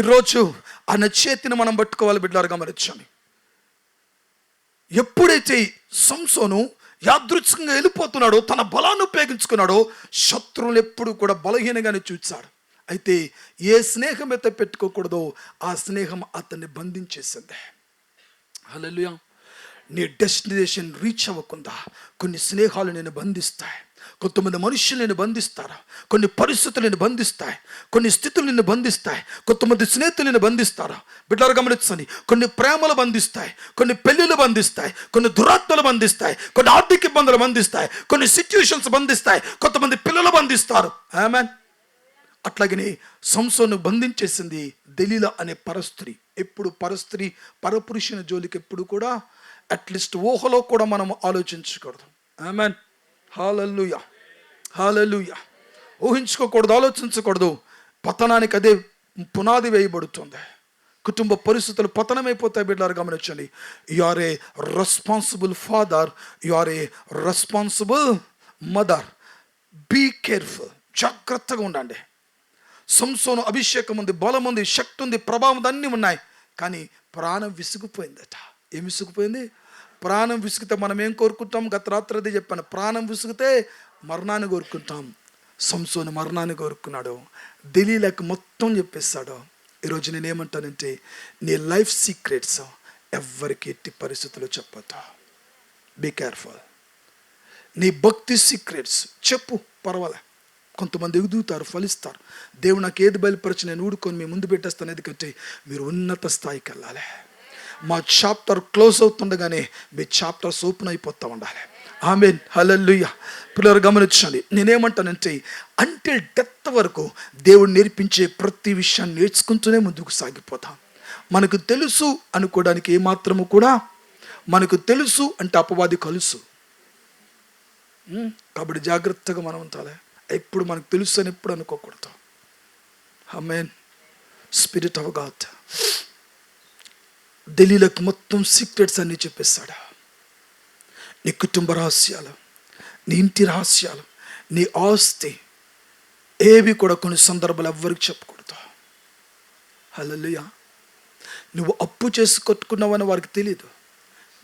A: ఈరోజు ఆయన చేతిని మనం పట్టుకోవాలి బిడ్డలారా, గమనించండి. ఎప్పుడైతే సంసోను యాదృచ్ఛికంగా వెళ్ళిపోతున్నాడో, తన బలాన్ని ఉపయోగించుకున్నాడో, శత్రువులు ఎప్పుడు కూడా బలహీనంగానే చూచాడు. అయితే ఏ స్నేహం అయితే పెట్టుకోకూడదో ఆ స్నేహం అతన్ని బంధించేసింది. హల్లెలూయా. నీ డెస్టినేషన్ రీచ్ అవ్వకుండా కొన్ని స్నేహాలు నేను బంధిస్తాయి, కొంతమంది మనుషులు నిన్ను బంధిస్తారు, కొన్ని పరిస్థితులు నిన్ను బంధిస్తాయి, కొన్ని స్థితులు నిన్ను బంధిస్తాయి, కొంతమంది స్నేహితులు నిన్ను బంధిస్తారు. బిడ్డలారా గమనించండి, కొన్ని ప్రేమలు బంధిస్తాయి, కొన్ని పెళ్ళిళ్ళు బంధిస్తాయి, కొన్ని దురాత్మలు బంధిస్తాయి, కొన్ని ఆర్థిక ఇబ్బందులు బంధిస్తాయి, కొన్ని సిచ్యువేషన్స్ బంధిస్తాయి, కొంతమంది పిల్లలు బంధిస్తారు. ఆమేన్. అట్లాగనే సంసోను బంధించేసింది దెలీలా అనే పరస్త్రీ. ఎప్పుడు పరస్త్రీ పరపురుషుని జోలికి ఎప్పుడు కూడా అట్లీస్ట్ ఊహలో కూడా మనం ఆలోచించకూడదు. ఆమేన్. హల్లెలూయా, హల్లెలూయా. ఊహించుకోకూడదు, ఆలోచించకూడదు. పతనానికి అదే పునాది వేయబడుతుంది. కుటుంబ పరిస్థితులు పతనమైపోతాయి. బిడ్డలారా గమనించండి. You are a responsible father, you are a responsible mother. Be careful. జాగ్రత్తగా ఉండండి. సంసోను అభిషేకం ఉంది, బలం ఉంది, శక్తి ఉంది, ప్రభావం అన్నీ ఉన్నాయి, కానీ ప్రాణం విసిగిపోయిందట. ఏం విసిగిపోయింది? ప్రాణం విసిగితే మనం ఏం కోరుకుంటాం? గత రాత్రి అదే చెప్పాను, ప్రాణం విసిగితే మరణాన్ని కోరుకుంటాం. సంసోను మరణాన్ని కోరుకున్నాడు. దెలీలాకు మొత్తం చెప్పేస్తాడు. ఈరోజు నేనేమంటానంటే, నీ లైఫ్ సీక్రెట్స్ ఎవ్వరికి ఎట్టి పరిస్థితుల్లో చెప్పొద్దు. Be careful. నీ భక్తి సీక్రెట్స్ చెప్పు, పర్వాలే. కొంతమంది ఎదుగుతారు, ఫలిస్తారు. దేవుడు నాకు ఏది బయలుపరిచి నేను ఊడుకొని మీ ముందు పెట్టేస్తాను. ఎందుకంటే మీరు ఉన్నత స్థాయికి వెళ్ళాలి. మా చాప్టర్ క్లోజ్ అవుతుండగానే మీ చాప్టర్స్ ఓపెన్ అయిపోతూ ఉండాలి. ఆమేన్. హల్లెలూయా. పిల్లలు గమనించండి, నేనేమంటానంటే అంటిల్ డెత్ వరకు దేవుడు నేర్పించే ప్రతి విషయాన్ని నేర్చుకుంటూనే ముందుకు సాగిపోతాం. మనకు తెలుసు అనుకోవడానికి ఏమాత్రము కూడా, మనకు తెలుసు అంటే అపవాది కలుసు. కాబట్టి జాగ్రత్తగా మనం ఉండాలి. ఎప్పుడు మనకు తెలుసు అని ఎప్పుడు అనుకోకూడదు. ఆమేన్. స్పిరిట్ ఆఫ్ గాడ్ దెలీలకు మొత్తం సీక్రెట్స్ అన్నీ చెప్పేస్తాడు. నీ కుటుంబ రహస్యాలు, నీ ఇంటి రహస్యాలు, నీ ఆస్తి ఏవి కూడా కొన్ని సందర్భాలు ఎవ్వరికి చెప్పకూడదు. హల్లెలూయా. నువ్వు అప్పు చేసి కట్టుకున్నావని వారికి తెలియదు.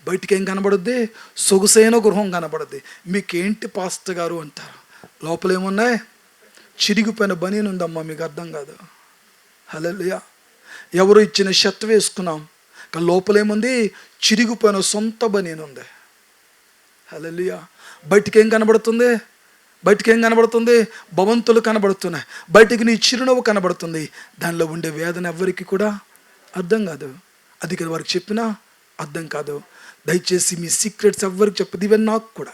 A: బయటికి ఏం కనబడుద్ది? సొగసైన గృహం కనబడుద్ది. మీకేంటి పాస్టర్ గారు అంటారు. లోపల ఏమున్నాయి? చిరిగిపోయిన బనీన్ ఉందమ్మా, మీకు అర్థం కాదు. హల్లెలూయా. ఎవరు ఇచ్చిన షర్ట్ వేసుకున్నాం, కానీ లోపల ఏముంది? చిరిగిపోయిన సొంత బనీన్ ఉంది. హల్లెలూయా. బయటికి ఏం కనబడుతుంది? బయటికి ఏం కనబడుతుంది? భవంతులు కనబడుతున్నాయి. బయటికి నీ చిరునవ్వు కనబడుతుంది. దానిలో ఉండే వేదన ఎవ్వరికి కూడా అర్థం కాదు. అది కదా వారికి చెప్పినా అర్థం కాదు. దయచేసి మీ సీక్రెట్స్ ఎవ్వరికి చెప్పదు. ఈవెన్ నాకు కూడా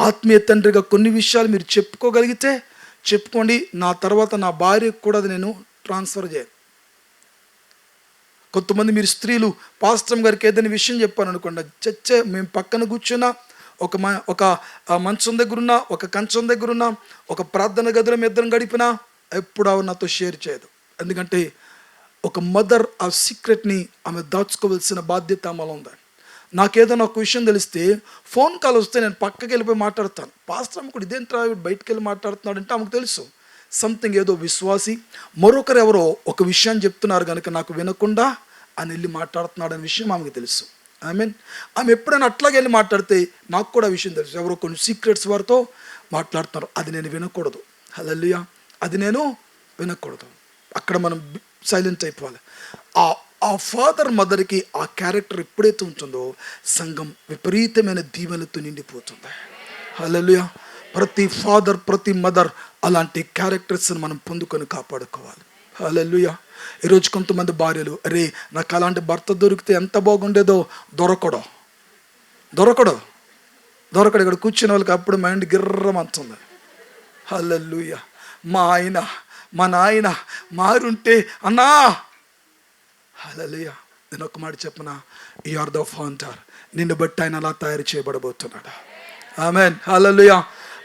A: ఆత్మీయ తండ్రిగా కొన్ని విషయాలు మీరు చెప్పుకోగలిగితే చెప్పుకోండి. నా తర్వాత నా భార్యకు కూడా అది నేను ట్రాన్స్ఫర్ చేయను. కొంతమంది మీరు స్త్రీలు పాస్టర్ గారికి ఏదైనా విషయం చెప్పాను అనుకోండి, చచ్చే మేము పక్కన కూర్చున్నా, ఒక మంచం దగ్గర ఉన్నా, ఒక కంచం దగ్గర ఉన్నా, ఒక ప్రార్థన గదిలో ఇద్దరం గడిపినా ఎప్పుడు ఆవిడ నాతో షేర్ చేయదు. ఎందుకంటే ఒక మదర్ ఆ సీక్రెట్ని ఆమె దాచుకోవాల్సిన బాధ్యత ఆమెలో ఉంది. నాకేదైనా ఒక విషయం తెలిస్తే ఫోన్ కాల్ వస్తే నేను పక్కకి వెళ్ళిపోయి మాట్లాడతాను. పాస్టర్ అమ్మ కూడా ఇదేంట్రా బయటకు వెళ్ళి మాట్లాడుతున్నాడు అంటే ఆమెకు తెలుసు సంథింగ్ ఏదో విశ్వాసి మరొకరు ఎవరో ఒక విషయాన్ని చెప్తున్నారు కనుక నాకు వినకుండా అని వెళ్ళి మాట్లాడుతున్నాడు అనే విషయం ఆమెకు తెలుసు. ఆమె ఎప్పుడైనా అట్లాగే వెళ్ళి మాట్లాడితే నాకు కూడా విషయం తెలుసు. ఎవరో కొన్ని సీక్రెట్స్ వారితో మాట్లాడుతున్నారు. అది నేను వినకూడదు. హల్లెలూయా. అది నేను వినకూడదు. అక్కడ మనం సైలెంట్ అయిపోవాలి. ఆ ఫాదర్ మదర్కి ఆ క్యారెక్టర్ ఎప్పుడైతే ఉంటుందో సంఘం విపరీతమైన దీవెనలతో నిండిపోతుంది. హల్లెలూయా. ప్రతి ఫాదర్, ప్రతి మదర్ అలాంటి క్యారెక్టర్స్ని మనం పొందుకొని కాపాడుకోవాలి. హల్లెలూయా. ఈరోజు కొంతమంది భార్యలు, అరే నాకు అలాంటి భర్త దొరికితే ఎంత బాగుండేదో, దొరకడు. ఇక్కడ కూర్చునే వాళ్ళకి అప్పుడు మైండ్ గిర్రమంటుంది. హల్లెలూయా. మా నాయన మారుంటే అన్నా. హల్లెలూయా. నేను ఒక మాట చెప్పనా, యు ఆర్ ద ఫౌండర్. నిన్ను బట్టి ఆయన అలా తయారు చేయబడబోతున్నాడు. ఆమేన్. హల్లెలూయా.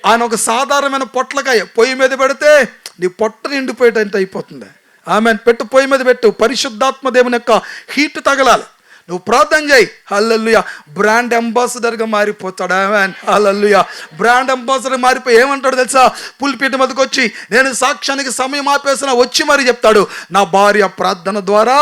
A: ఆయన ఒక సాధారణమైన పొట్లకాయ పొయ్యి మీద పెడితే నీ పొట్ట నిండిపోయేటంత అయిపోతుంది. ఆమేన్. పొయ్యి మీద పెట్టు. పరిశుద్ధాత్మ దేవుని యొక్క హీట్ తగలాలి. నువ్వు ప్రార్థన చేయి. హల్లెలూయా. బ్రాండ్ అంబాసిడర్గా మారిపోతాడు. ఆమేన్. హల్లెలూయా. బ్రాండ్ అంబాసిడర్ మారిపోయి ఏమంటాడు తెలుసా? పులిపీట మీదకి వచ్చి నేను సాక్ష్యానికి సమయం ఆపేసిన వచ్చి మరి చెప్తాడు, నా భార్య ప్రార్థన ద్వారా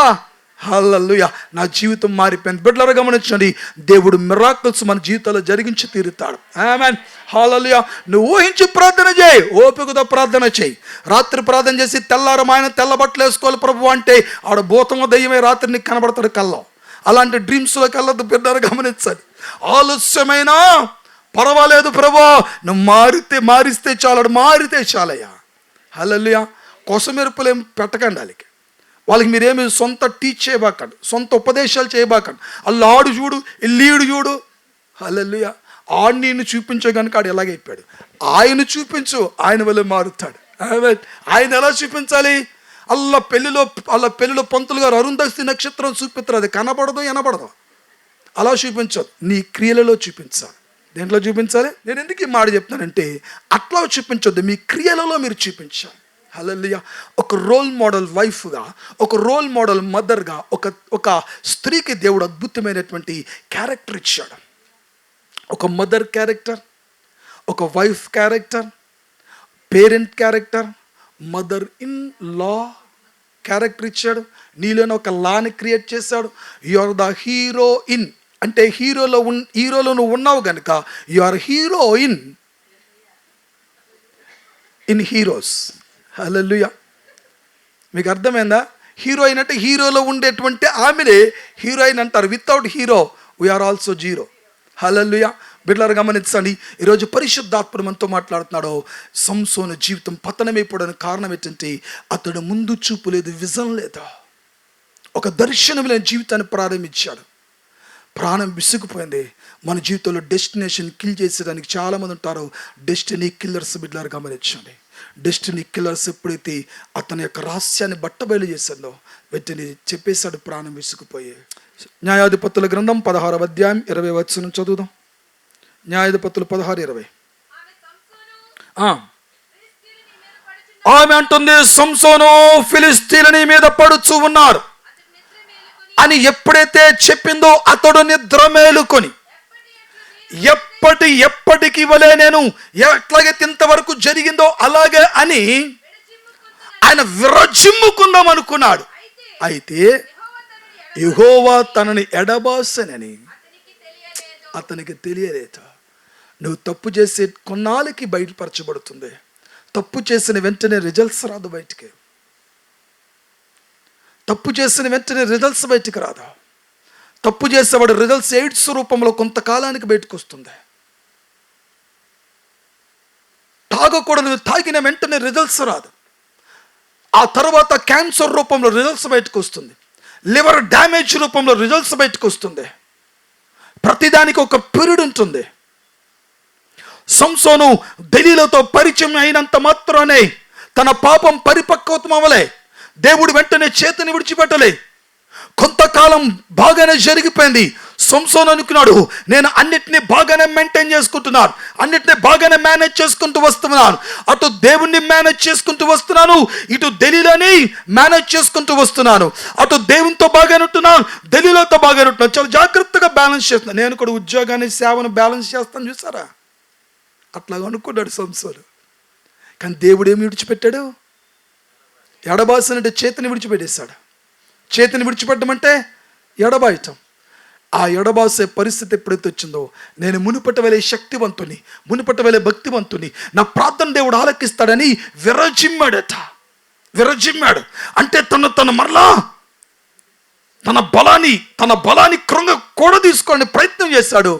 A: హల్లెలూయా నా జీవితం మారిపోయింది. బిడ్డలారా గమనించండి, దేవుడు మిరాకిల్స్ మన జీవితంలో జరిగించి తీరుతాడు. ఆమేన్. హల్లెలూయా. నువ్వు ఊహించి ప్రార్థన చేయి, ఓపికతో ప్రార్థన చేయి. రాత్రి ప్రార్థన చేసి తెల్లారమైన తెల్ల బట్టలు వేసుకోవాలి ప్రభు అంటే ఆడ భూతము దయ్యమే రాత్రి నీకు కనబడతాడు కళ్ళం. అలాంటి డ్రీమ్స్లోకి వెళ్ళదు. బిడ్డలారా గమనించండి. ఆలస్యమైనా పర్వాలేదు ప్రభు, నువ్వు మారిస్తే చాలు, మారితే చాలయ్యా. హల్లెలూయా. కొసమెరుపులు ఏం పెట్టకండి వాళ్ళకి మీరేమి సొంత టీచ్ చేయబాకండి, సొంత ఉపదేశాలు చేయబాకండి. అల్లా ఆడు చూడు, ఇల్లీడు చూడు. హల్లెలూయా. ఆడు నిన్ను చూపించే కనుక ఆడు ఎలాగైపోయాడు. ఆయన చూపించు, ఆయన వల్ల మారుతాడు. ఆయన ఎలా చూపించాలి? అల్లా పెళ్ళిలో పంతులు గారు అరుంధతి నక్షత్రం చూపిస్తారు. అది కనబడదు, వినబడదు. అలా చూపించదు, నీ క్రియలలో చూపించాలి. దేంట్లో చూపించాలి? నేను ఎందుకు ఈ మాట చెప్తానంటే అట్లా చూపించొద్దు, మీ క్రియలలో మీరు చూపించాలి. హల్లెలూయా. ఒక రోల్ మోడల్ వైఫ్గా, ఒక రోల్ మోడల్ మదర్గా ఒక స్త్రీకి దేవుడు అద్భుతమైనటువంటి క్యారెక్టర్ ఇచ్చాడు. ఒక మదర్ క్యారెక్టర్, ఒక wife character, parent character, mother in law character ఇచ్చాడు. నీలోనే ఒక లాని క్రియేట్ చేశాడు. You are the hero in అంటే హీరోలో నువ్వు ఉన్నావు కనుక you are hero in heroes. హల్లెలూయా. మీకు అర్థమైందా? హీరోయిన్ అంటే హీరోలో ఉండేటువంటి ఆమెనే హీరోయిన్ అంటారు. Without hero we are also zero. హల్లెలూయా. బిడ్డలారా గమనించండి, ఈరోజు పరిశుద్ధాత్ముడు మనతో మాట్లాడుతున్నాడు. సంసోను జీవితం పతనమైపోవడానికి కారణం ఏంటంటే అతడు ముందు చూపు లేదు, విజన్ లేదు. ఒక దర్శనం లేని జీవితాన్ని ప్రారంభించాడు. ప్రాణం విసుగుపోయింది. మన జీవితంలో డెస్టినేషన్ కిల్ చేసేదానికి చాలామంది ఉంటారు. Destiny killers. బిడ్డలారా గమనించండి, డెస్టినీ కిల్లర్స్ ఎప్పుడైతే అతని యొక్క రహస్యాన్ని బట్టబయలు చేశాడో వెంటనే చెప్పేశాడు, ప్రాణం విసుగుపోయి. న్యాయాధిపతుల గ్రంథం 16వ అధ్యాయం 20 వచనం చదువుదాం. న్యాయాధిపతులు 16:20. ఆమె అంటుంది, సంసోను, ఫిలిస్తీన్ల నీ మీద పడుచు ఉన్నారు అని ఎప్పుడైతే చెప్పిందో అతడు నిద్ర మేలుకొని, ఎప్పటికి వలె నేను ఎట్లాగైతే ఇంతవరకు జరిగిందో అలాగే అని ఆయన విరజిమ్ముకుందాం అనుకున్నాడు. అయితే యెహోవా తనని ఎడబాసనని అతనికి తెలియలేదు. నువ్వు తప్పు చేసే కొన్నాళ్ళకి బయటపరచబడుతుంది. తప్పు చేసిన వెంటనే రిజల్ట్స్ రాదు బయటికి. తప్పు చేసిన వెంటనే రిజల్ట్స్ బయటికి రాదు. తప్పు చేసేవాడు రిజల్ట్స్ ఎయిడ్స్ రూపంలో కొంతకాలానికి బయటకు వస్తుంది. తాగకూడదు, తాగిన వెంటనే రిజల్ట్స్ రాదు. ఆ తర్వాత క్యాన్సర్ రూపంలో రిజల్ట్స్ బయటకు వస్తుంది. లివర్ డ్యామేజ్ రూపంలో రిజల్ట్స్ బయటకు వస్తుంది. ప్రతిదానికి ఒక పీరియడ్ ఉంటుంది. సంసోను దలీలతో పరిచయం అయినంత మాత్రానే తన పాపం పరిపక్వతం అవ్వలే. దేవుడు వెంటనే చేతిని విడిచిపెట్టలే. కొంతకాలం బాగానే జరిగిపోయింది. సంసోను అనుకున్నాడు, నేను అన్నిటినీ బాగానే మెయింటైన్ చేసుకుంటున్నాను, అన్నిటినీ బాగానే మేనేజ్ చేసుకుంటూ వస్తున్నాను. అటు దేవుణ్ణి మేనేజ్ చేసుకుంటూ వస్తున్నాను, ఇటు దలీలని మేనేజ్ చేసుకుంటూ వస్తున్నాను. అటు దేవునితో బాగానే ఉంటున్నాను, దలీలతో బాగానే ఉంటున్నాను. చాలా జాగ్రత్తగా బ్యాలెన్స్ చేస్తున్నాను. నేను కూడా ఉద్యోగాన్ని, సేవను బ్యాలెన్స్ చేస్తాను. చూసారా, అట్లాగా అనుకున్నాడు సంసోను. కానీ దేవుడు ఏమి విడిచిపెట్టాడు? ఎడబాసినట్టు చేతిని విడిచిపెట్టేశాడు. చేతిని విడిచిపెట్టమంటే ఎడబాయటం. ఆ ఎడబాసే పరిస్థితి ఎప్పుడైతే వచ్చిందో, నేను మునుపటి వేలే శక్తివంతుని, మునుపటి వేలే భక్తివంతుని, నా ప్రార్థన దేవుడు ఆలకిస్తాడని విరజిమ్మాడు. అంటే తను మరలా తన బలాన్ని కృంగ కూడా తీసుకోవాలని ప్రయత్నం చేశాడు.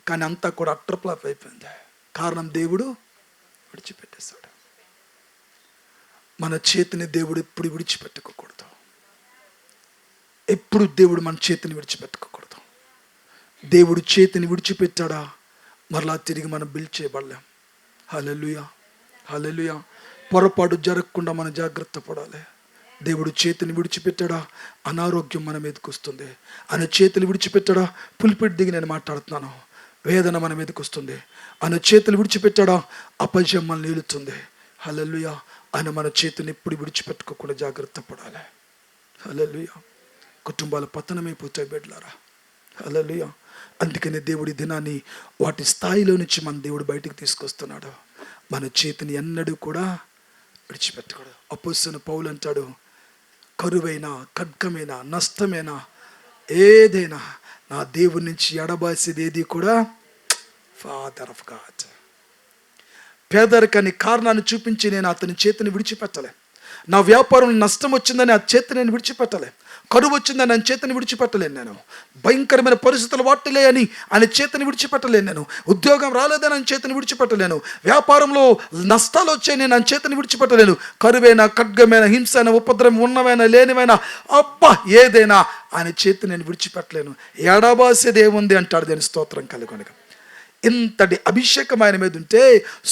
A: కానీ అంతా కూడా అట్రప్లాప్ అయిపోయింది. కారణం దేవుడు విడిచిపెట్టేశాడు. మన చేతిని దేవుడు ఎప్పుడు విడిచిపెట్టుకోకూడదు. ఎప్పుడు దేవుడు మన చేతిని విడిచిపెట్టుకోకూడదు. దేవుడు చేతిని విడిచిపెట్టాడా మరలా తిరిగి మనం బిల్డ్ చేయబడలేం. హల్లెలూయా, హల్లెలూయా. పొరపాటు జరగకుండా మనం జాగ్రత్త పడాలి. దేవుడు చేతిని విడిచిపెట్టాడా అనారోగ్యం మన మీదకి వస్తుంది. ఆయన చేతులు విడిచిపెట్టాడా, పులిపెట్టి దిగి నేను మాట్లాడుతున్నాను, వేదన మన మీదకి వస్తుంది. ఆయన చేతులు విడిచిపెట్టాడా అపజయం మనల్ని నిలుతుంది. హల్లెలూయా. ఆయన మన చేతిని ఎప్పుడు విడిచిపెట్టుకోకుండా జాగ్రత్త పడాలి. హల్లెలూయా. కుటుంబాల పతనమైపోతాయి బిడ్డలారా. హల్లెలూయా. అందుకనే దేవుడి దినాన్ని వాటి స్థాయిలో నుంచి మన దేవుడు బయటికి తీసుకొస్తున్నాడు. మన చేతిని ఎన్నడూ కూడా విడిచిపెట్టకూడదు. అపొస్తలుడైన పౌలు అంటాడు, కరువైనా, ఖడ్గమైనా, నష్టమైనా, ఏదైనా నా దేవుడి నుంచి ఎడబాసేది ఏది కూడా ఫాదర్ ఆఫ్ గాడ్. పేదరికాన్ని కారణాన్ని చూపించి నేను అతని చేతిని విడిచిపెట్టలే. నా వ్యాపారంలో నష్టం వచ్చిందని ఆ చేతిని నేను విడిచిపెట్టలే. కరువు వచ్చిందని ఆయన చేతిని విడిచిపెట్టలేను. నేను భయంకరమైన పరిస్థితులు వాటిలే అని ఆయన చేతిని విడిచిపెట్టలేను. నేను ఉద్యోగం రాలేదని ఆయన చేతిని విడిచిపెట్టలేను. వ్యాపారంలో నష్టాలు వచ్చాయి, నేను ఆయన చేతిని విడిచిపెట్టలేను. కరువైనా, ఖడ్గమైన, హింసైన, ఉపద్రవం, ఉన్నవైనా, లేనివైనా, అబ్బా ఏదైనా ఆయన చేతిని నేను విడిచిపెట్టలేను. ఎడబాసేది ఏముంది అంటాడు. దాని స్తోత్రం కలుగునుగాక. ఇంతటి అభిషేకం ఆయన మీద ఉంటే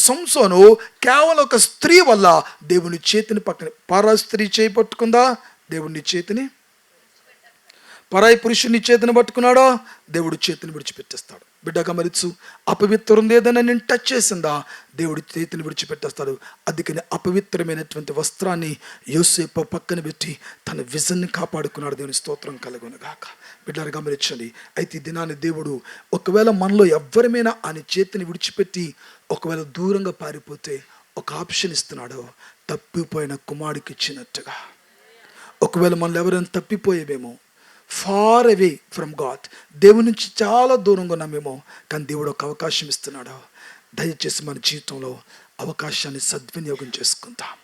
A: సంసోను కేవలం ఒక స్త్రీ వల్ల దేవుని చేతిని పక్కన, పరా స్త్రీ చేయి పట్టుకుందా దేవుని చేతిని, పరాయి పురుషుని చేతిని పట్టుకున్నాడో దేవుడు చేతిని విడిచిపెట్టేస్తాడు. బిడ్డ గమనించు, అపవిత్రం ఏదైనా నేను టచ్ చేసిందా దేవుడి చేతిని విడిచిపెట్టేస్తాడు. అందుకని అపవిత్రమైనటువంటి వస్త్రాన్ని యోసేపు పక్కన పెట్టి తన విజన్ని కాపాడుకున్నాడు. దేవుని స్తోత్రం కలుగునుగాక. బిడ్డలు గమనించండి. అయితే ఈ దినాన్ని దేవుడు ఒకవేళ మనలో ఎవరిమైనా ఆయన చేతిని విడిచిపెట్టి ఒకవేళ దూరంగా పారిపోతే ఒక ఆప్షన్ ఇస్తున్నాడు. తప్పిపోయిన కుమారుడికి ఇచ్చినట్టుగా. ఒకవేళ మనలో ఎవరైనా తప్పిపోయేమేమో, ఫార్ అవే ఫ్రమ్ గాడ్, దేవుడి నుంచి చాలా దూరంగా ఉన్నామేమో, కానీ దేవుడు ఒక అవకాశం ఇస్తున్నాడు. దయచేసి మన జీవితంలో అవకాశాన్ని సద్వినియోగం చేసుకుందాం.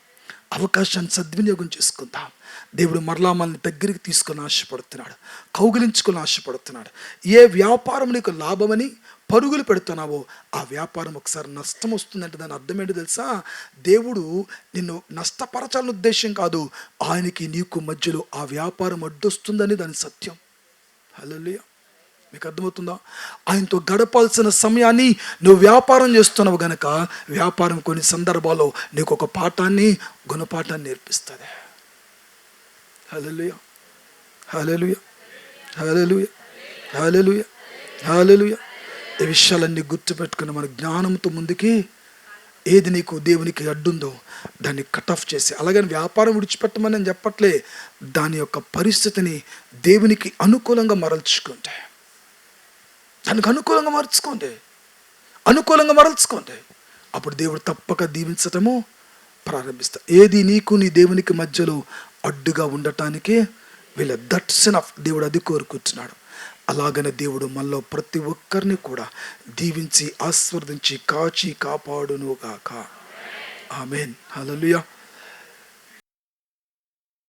A: అవకాశాన్ని సద్వినియోగం చేసుకుందాం. దేవుడు మరలా మనల్ని దగ్గరికి తీసుకొని ఆశపడుతున్నాడు, కౌగిలించుకొని ఆశపడుతున్నాడు. ఏ వ్యాపారం నీకు లాభమని పరుగులు పెడుతున్నావో ఆ వ్యాపారం ఒకసారి నష్టం వస్తుందంటే దాని అర్థం ఏంటో తెలుసా? దేవుడు నిన్ను నష్టపరచాలని ఉద్దేశం కాదు, ఆయనకి నీకు మధ్యలో ఆ వ్యాపారం అడ్డొస్తుందని దాని సత్యం. హల్లెలూయా. మీకు అర్థమవుతుందా? ఆయనతో గడపాల్సిన సమయాన్ని నువ్వు వ్యాపారం చేస్తున్నావు గనక వ్యాపారం కొన్ని సందర్భాల్లో నీకు ఒక పాఠాన్ని, గుణపాఠాన్ని నేర్పిస్తుంది. హల్లెలూయా, హల్లెలూయా, హల్లెలూయా, హల్లెలూయా, హల్లెలూయా. ఈ విషయాలన్నీ గుర్తుపెట్టుకుని మన జ్ఞానంతో ముందుకి ఏది నీకు దేవునికి అడ్డుందో దాన్ని కట్ ఆఫ్ చేసి, అలాగని వ్యాపారం విడిచిపెట్టమని నేను చెప్పట్లే, దాని యొక్క పరిస్థితిని దేవునికి అనుకూలంగా మరల్చుకోండి. దానికి అనుకూలంగా మరల్చుకోండి. అప్పుడు దేవుడు తప్పక దీవించటము ప్రారంభిస్తా. ఏది నీకు నీ దేవునికి మధ్యలో అడ్డుగా ఉండటానికి వీళ్ళ దట్సన్ ఆఫ్ దేవుడు అది కోరుకుంటున్నాడు. అలాగనే దేవుడు మనలో ప్రతి ఒక్కరిని కూడా దీవించి ఆశీర్వదించి కాచి కాపాడునుగాక. ఆమేన్. హల్లెలూయా.